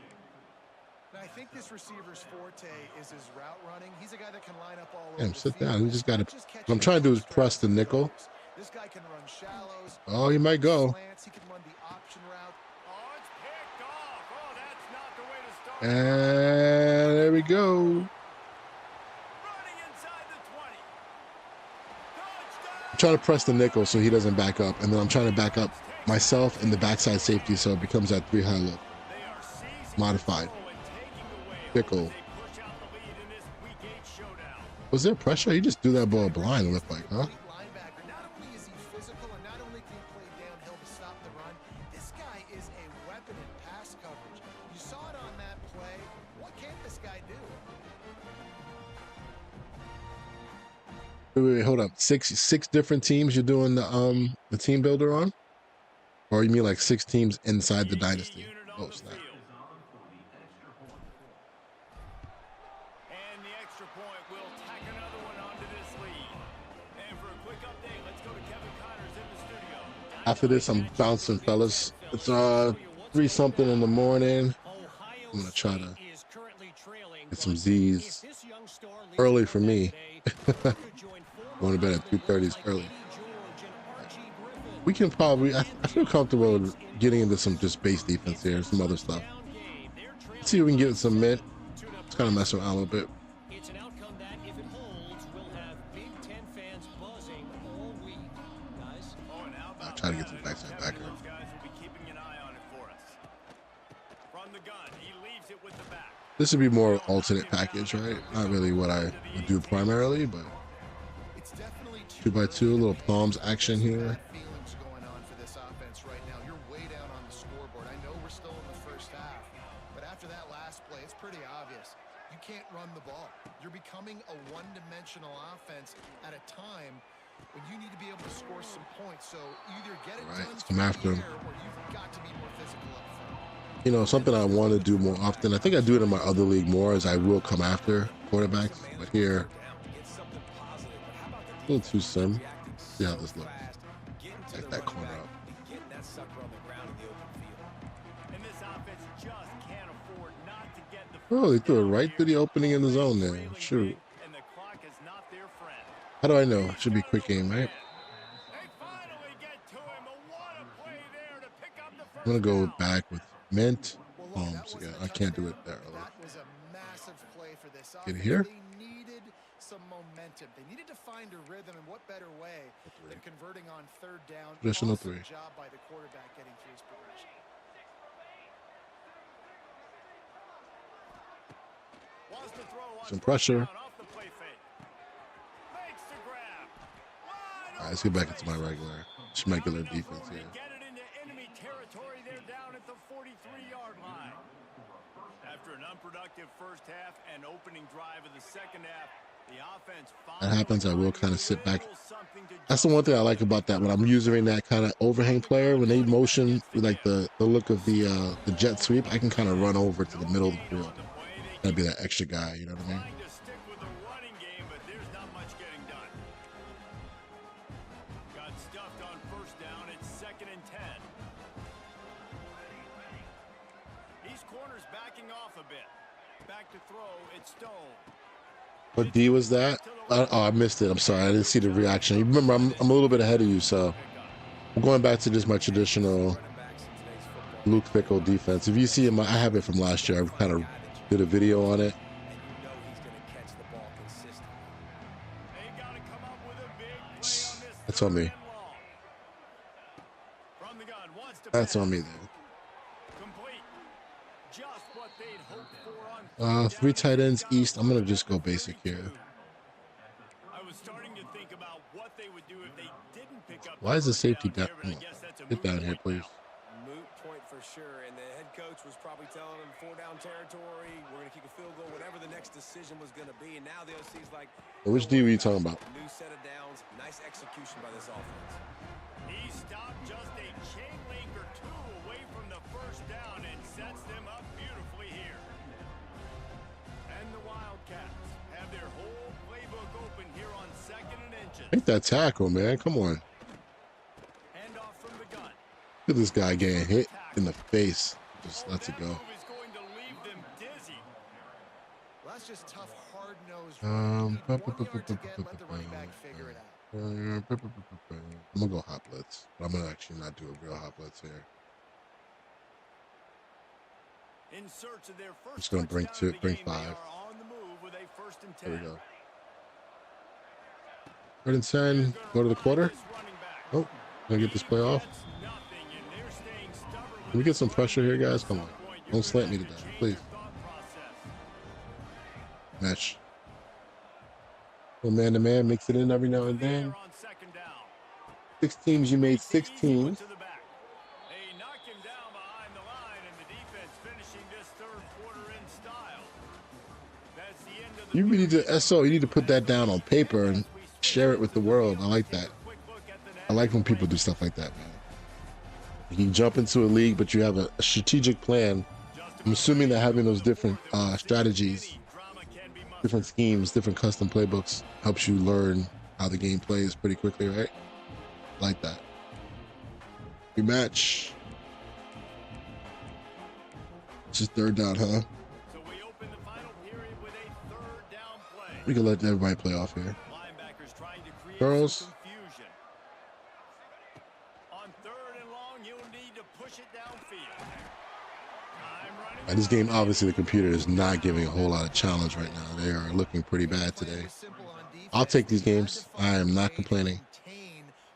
And I think this receiver's forte is his route running. He's a guy that can line up all over Damn, the sit field. down. You just got to. Not just What I'm trying to do is press the nickel. This guy can run shallows. Oh, he might go. Slants. He can run the option route. Oh, it's picked off. Oh, that's not the way to start. And there we go. Running inside the 20. Touchdown. I'm trying to press the nickel so he doesn't back up, and then I'm trying to back up myself in the backside safety so it becomes that 3 high look. They are seizing Modified. control and taking away Fickell. hope as they push out the lead in this Week 8 showdown. Was there pressure? He just threw that ball blind, it looked like, huh? Elite linebacker. Not only is he physical and not only can he play downhill to stop the run, this guy is a weapon in pass coverage. You saw it on that play. What can't this guy do? Wait, hold up. Six different teams you're doing the team builder on? Or you mean like 6 teams inside the Dynasty? Unit on Oh, the snap. field. And the extra point will tack another one onto this lead. And for a quick update, let's go to Kevin Connors in the studio. After this, I'm bouncing, fellas. It's 3-something in the morning. I'm gonna try to get some Z's. Early for me. Going to bed at 2:30 is early. We can probably, I feel comfortable getting into some just base defense here, some other stuff. Let's see if we can get some mint. Let's kind of mess around a little bit. It's an outcome that, if it holds, will have Big Ten fans buzzing all week. Guys, I'll try to get some backside backer. Those guys will be keeping an eye on it for us. From the gun, he leaves it with the back. This would be more alternate package, right? Not really what I would do primarily, but It's definitely 2x2, a little palms action here. feelings going on for this offense right now. You're way down on the scoreboard. I know we're still in the first half, but after that last play, it's pretty obvious. You can't run the ball. You're becoming a one-dimensional offense at a time when you need to be able to score some points. So either get it All right, done let's come after him. here, or you've got to be more physical up front. You know, something I want to do more often. I think I do it in my other league more, as I will come after quarterbacks. But here, a little too sim. See how this looks. Take that corner up. And this offense just can't afford not to get the Oh, they threw it right through the opening in the zone there. Shoot. and the clock is not their friend. How do I know? It should be quick game, right? They finally get to him. What a play there to pick up the first I'm going to go down. back with mint. Well, look, that Palms was again. a I can't do touchdown. it that early. That was a massive play for this Get it offense. here? They needed some momentum. They needed to find a rhythm, and what better way than converting on 3rd down? Traditional Awesome 3. job by the quarterback getting through his progression. Wants to throw on Some first pressure. down off the play fake. Makes the grab. All right, let's get back into my regular defense here. Get it into enemy territory. They're down at the 43-yard line. After an unproductive first half and opening drive of the second half, the offense That happens, I will kind of sit back. something to That's the one thing I like about that when I'm using that kind of overhang player. When they motion like the look of the jet sweep, I can kind of run over to the middle of the field. That'd be that extra guy, you know what I mean? trying to stick with the running game, but there's not much getting done. Got stuffed on first down. It's 2nd and 10. These corners backing off a bit. Back to throw. It's Stone. What D was that? Oh, I missed it. I'm sorry. I didn't see the reaction. You remember, I'm a little bit ahead of you, so I'm going back to just my traditional Luke Fickell defense. If you see it, I have it from last year. I kind of did a video on it. They gotta come up with a big play on this. That's on me. From the gun, wants to That's pass. on me there. Complete. Just what they'd hoped for on 3 tight ends east. I'm gonna just go basic here. I was starting to think about what they would do if they didn't pick up. Why is the safety down? But I guess that's a Get moot down here, point please. now. Moot point for sure, and the head coach coach was probably telling him 4-down territory, we're going to kick a field goal, whatever the next decision was going to be. And now the OC's like, Which D were you talking about? new set of downs, nice execution by this offense. He stopped just a chain link or two away from the first down and sets them up beautifully here. And the Wildcats have their whole playbook open here on 2nd and inches. Make that tackle, man. Come on. Hand off from the gun. Look at this guy getting hit in the face. Just lets it go. Move is going to leave them dizzy. Well, that's just tough, hard-nosed. Um, Let the running back figure it out. I'm gonna go hot blitz, but I'm gonna actually not do a real hot blitz here. In search of their first Just gonna bring touchdown of the game, 5. they are on the move with a 1st and 10. There we go. 3rd and 10. Go to the quarter. Oh, gonna get this play off. Can we get some pressure here, guys? Come on. Don't slant me to death, please. Mesh. Go man to man, mix it in every now and then. 6 teams, you made 6 teams. You really need to, SO, you need to put that down on paper and share it with the world. I like that. I like when people do stuff like that, man. You can jump into a league, but you have a strategic plan. I'm assuming that having those different strategies, different schemes, different custom playbooks helps you learn how the game plays pretty quickly, right? Like that. Rematch. It's just 3rd down, huh? We can let everybody play off here. Girls. This game, obviously, the computer is not giving a whole lot of challenge right now. They are looking pretty bad today. I'll take these games. I am not complaining.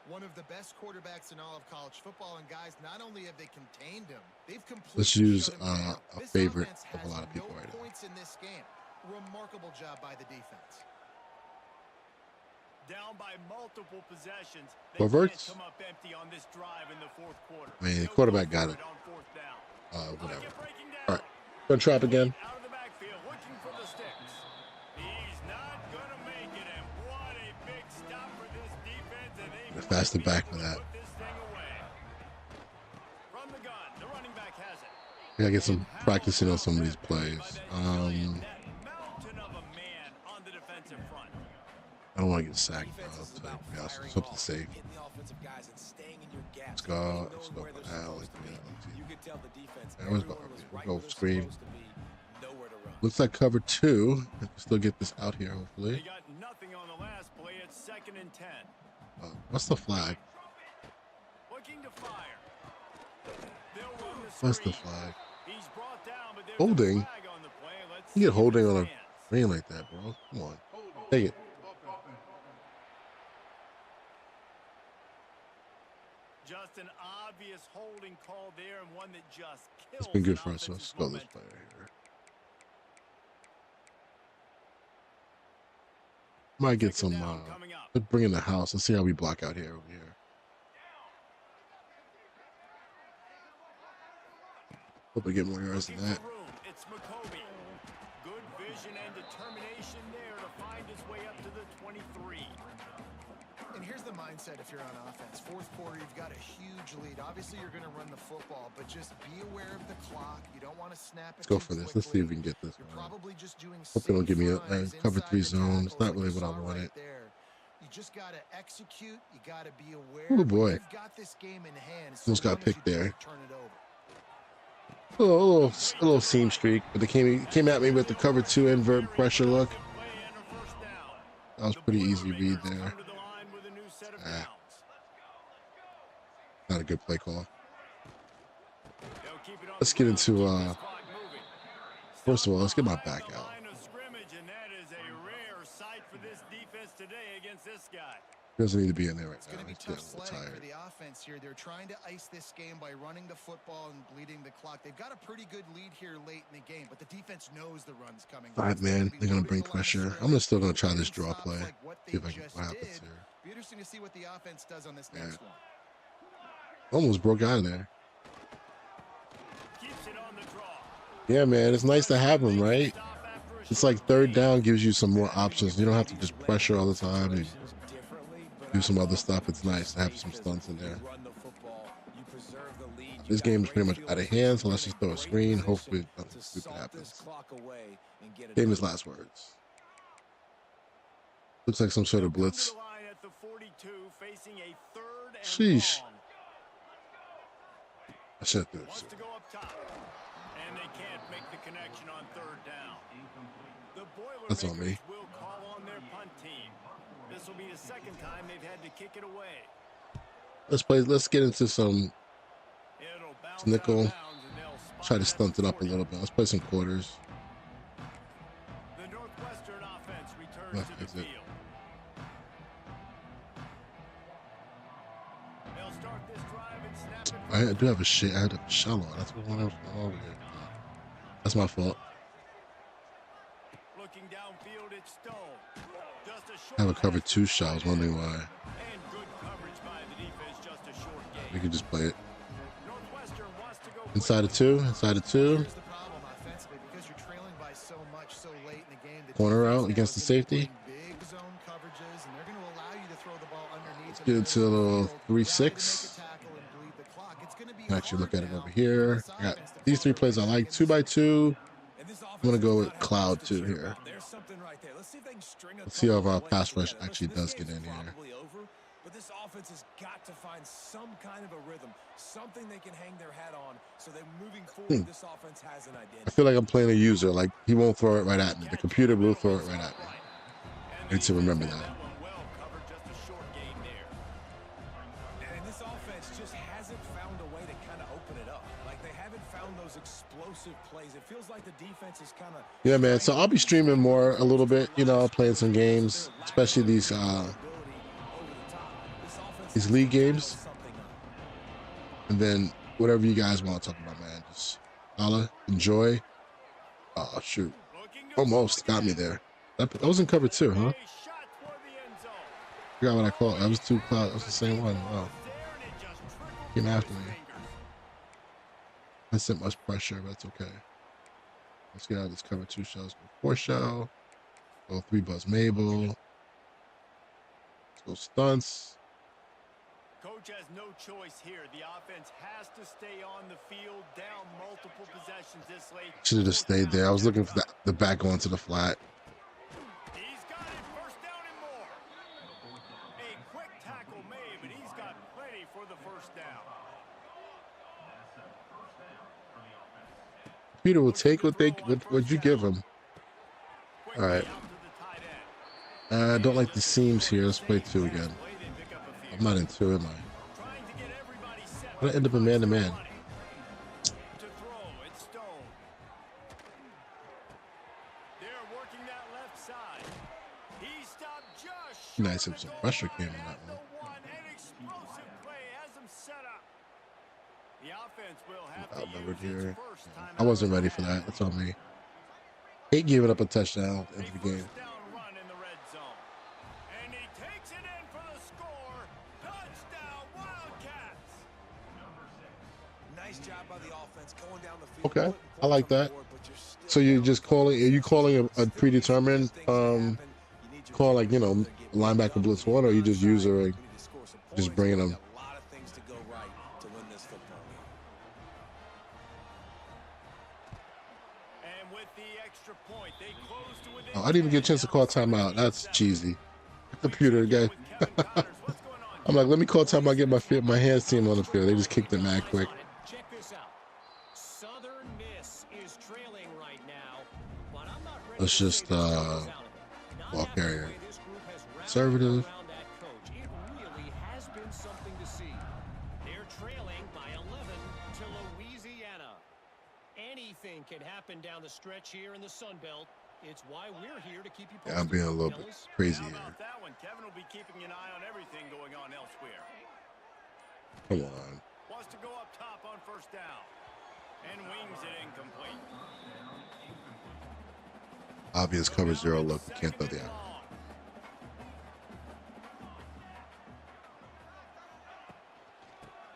One of the best quarterbacks in all of college football, and guys, not only have they contained him, they've completely. Let's use a favorite of a lot of people right now. Points in this game. Remarkable job by the defense. Down by multiple possessions. Coverts. Come up empty on this drive in the 4th quarter. I mean, the quarterback got it. Whatever. All right. Gonna trap again. Out of the backfield, looking for the sticks. He's not gonna make it, and what a big stop for this defense. And they Faster back for that. put this thing away. From the gun, the running back has it. I gotta get some practicing on some of these plays. That mountain of a man on the defensive front. I don't want to get sacked. Something safe. Let's go. Let's go. Let's go screen. Looks like cover 2. I can still get this out here, hopefully. They got nothing on the last play. It's 2nd and 10. What's the flag? Looking to fire. They'll run the What's the screen. flag? He's brought down, but there's Holding? a flag on the play. Let's You get see holding if it on a stands. screen like that, bro. Come on. Take it. Just an obvious holding call there, and one that just kills. It's been good an for us. So let's offense's go this momentum. player here. Might get some. Coming up. Let's bring in the house. Let's see how we block out here over here. Hope we get more yards than that. It's McCovey. Good vision and determination there to find his way up to the 23. And here's the mindset if you're on offense. 4th quarter, you've got a huge lead. Obviously, you're going to run the football, but just be aware of the clock. You don't want to snap it. Let's go for this. Let's see if we can get this. You're probably just doing Hope they don't give me a runs cover 3 inside the zone. It's tackle, not really like what I you saw wanted. right there. You just got to execute. You got to be aware. Oh, boy. You've got this game in hand. Almost got long as picked you don't there. Turn it over. A little seam streak, but they came at me with the cover 2 invert pressure look. That was pretty easy read there. Not a good play call. Let's get into first of all, let's get my back out. Doesn't need to be in there right It's now. going to be He's tough getting a little sledding for tired. the offense here. They're trying to ice this game by running the football and bleeding the clock. They've got a pretty good lead here late in the game, but the defense knows the run's coming. 5 man, they're gonna bring pressure. I'm still gonna try this draw play. See if I can what happens here. Be interesting to see what the offense does on this next one. Almost broke out of there. Keeps it on the Yeah, man, it's nice to have him, right? It's like third down gives you some more options. You don't have to just pressure all the time and do some other stuff. It's nice to have some stunts in there. This game is pretty much out of hand, so let's just throw a screen. Hopefully nothing stupid happens. Famous last words. Looks like some sort of blitz. Sheesh. I should do this. And they can't make the connection on third down. The That's on me. will call on their punt team. This will be the second time they've had to kick it away. Let's get into some nickel. Try to stunt it up a little bit. Let's play some quarters. The Northwestern offense returns to the field. They'll start this drive and snap it. I do have a shit. I had a shell on. That's what I was over here. That's my fault. Looking downfield, it's Stone. Just a short I have a cover 2 shot. I was wondering why. and good coverage by the defense, just a short game. We can just play it. Northwestern wants to go Inside of 2. Inside of 2. Here's the problem offensively, because you're trailing by so much so late in the game. The Corner defense out now against is the gonna be safety. playing big zone coverages, and they're going to allow you to throw the ball underneath. Get it to a little 3-6. Can actually look at it over here. I got these 3 plays I like. 2x2. I'm going to go with Cloud 2 here. Let's see if our pass rush actually does get in here. But this offense has got to find some kind of a rhythm, something they can hang their hat on, so that moving forward, this offense has an identity. I feel like I'm playing a user. Like, he won't throw it right at me. The computer will throw it right at me. I need to remember that. And this offense just hasn't found a way to kind of open it up. Like, they haven't found those explosive plays. It feels like the defense is kind of... Yeah, man. So I'll be streaming more a little bit, you know, playing some games, especially these league games. And then whatever you guys want to talk about, man. Just holla, enjoy. Oh, shoot. Almost got me there. That was in cover 2, huh? Forgot what I called it. That was 2 cloud. That was the same one. Wow. Came after me. I sent much pressure, but it's okay. Let's get out of this cover 2 shells. Go 4 shell. Go 3 buzz Mabel. Let's go stunts. Coach has no choice here. The offense has to stay on the field, down multiple possessions this late. Should have just stayed there. I was looking for the back going to the flat. He's got it, first down and more. A quick tackle made, but he's got plenty for the first down. Peter will take what you give him. All right. I don't like the seams here. Let's play 2 again. I'm not in 2, am I? I'm gonna end up a man-to-man. Nice if some pressure came in that one. Outnumbered here. I wasn't ready for that. That's on me. Hate giving up a touchdown at the end of the game. Okay, I like that. So you're just calling? Are you calling a predetermined call, like, you know, linebacker blitz 1, or you just use her, just bringing them? Oh, I didn't even get a chance to call timeout. That's cheesy. Computer again. I'm like, let me call timeout. Get my hands team on the field. They just kicked it mad quick. Let's just ball carrier. Conservative. Anything can happen down the stretch here in the Sun Belt. It's why we're here to keep you posted. Yeah, I'm being a little bit crazy here. That one, Kevin will be keeping an eye on everything going on elsewhere. Come on. Wants to go up top on first down. And wings it incomplete. Obvious cover 0 look. We can't throw the out.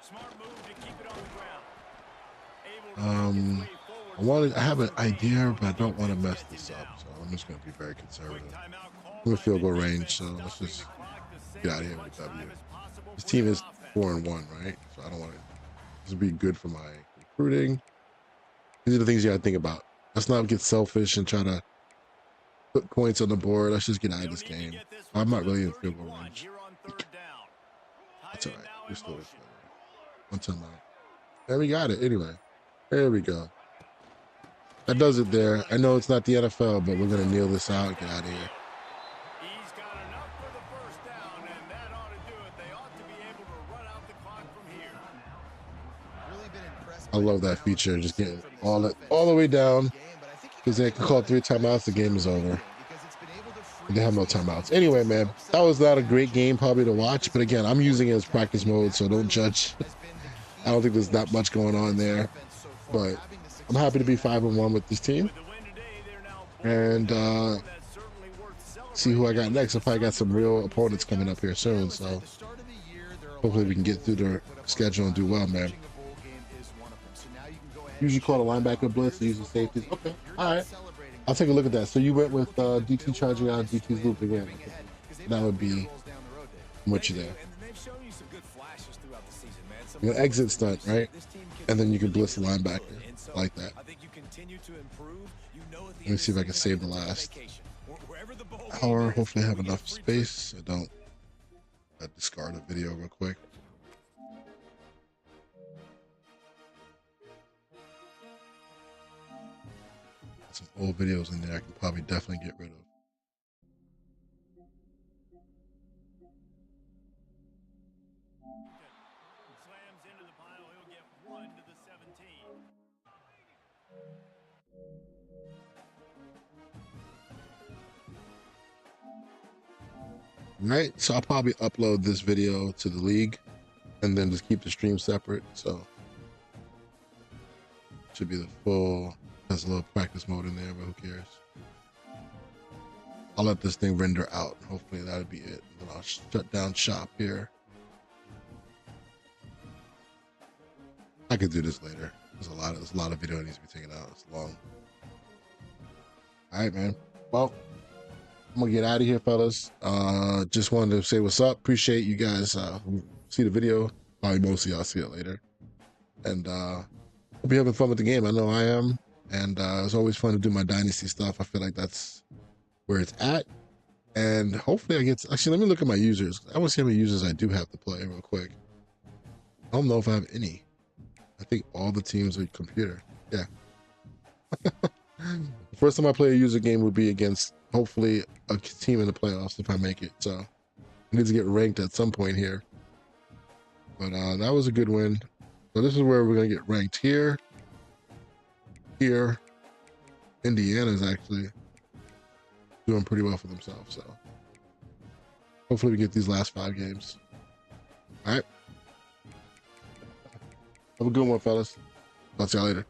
Smart move to keep it on the ground. Able to make its way forward I have an idea, but I don't want to mess this up, so I'm just going to be very conservative. I'm in field goal range, so let's just get out of here with a W. This team is 4-1, right? So I don't want to. This would be good for my recruiting. These are the things you got to think about. Let's not get selfish and try to put points on the board. Let's just get out of this game. I'm not really in field goal range. That's all right. We're still in. One time out. There we got it. Anyway, there we go. That does it there. I know it's not the NFL, but we're going to kneel this out. Get out of here. He's got enough for the first down, and that ought to do it. They ought to be able to run out the clock from here. Really been impressed I love that feature, just getting all the way down, because they can call 3 timeouts. The game is over. They have no timeouts. Anyway, man, that was not a great game probably to watch, but again, I'm using it as practice mode, so don't judge. I don't think there's that much going on there, but I'm happy to be 5-1 with this team, and see who I got next. I probably got some real opponents coming up here soon, so hopefully we can get through the schedule and do well, man. Usually call a linebacker blitz, using safeties. Okay, all right. I'll take a look at that. So you went with DT charging out DT's loop again. That would be what you there. You're gonna exit stunt, right? And then you can blitz the linebacker like that. Let me see if I can save the last hour. Hopefully I have enough space. I don't. I discard a video real quick. Some old videos in there I can probably definitely get rid of. Slams into the pile. He'll get 1 to the 17. Right, so I'll probably upload this video to the league and then just keep the stream separate. So should be the full. There's a little practice mode in there, but who cares? I'll let this thing render out. Hopefully that'll be it. Then I'll shut down shop here. I could do this later. There's a lot of video that needs to be taken out. It's long. All right, man. Well, I'm gonna get out of here, fellas. Just wanted to say what's up. Appreciate you guys who see the video. Probably most of y'all see it later. And hope you're having fun with the game. I know I am. And it's always fun to do my Dynasty stuff. I feel like that's where it's at. And hopefully I get to, actually, let me look at my users. I want to see how many users I do have to play real quick. I don't know if I have any. I think all the teams are computer. Yeah. The first time I play a user game would be against, hopefully, a team in the playoffs if I make it. So I need to get ranked at some point here. But that was a good win. So this is where we're going to get ranked here. Here, Indiana's actually doing pretty well for themselves, so hopefully we get these last 5 games. All right, have a good one, fellas. I'll see y'all later.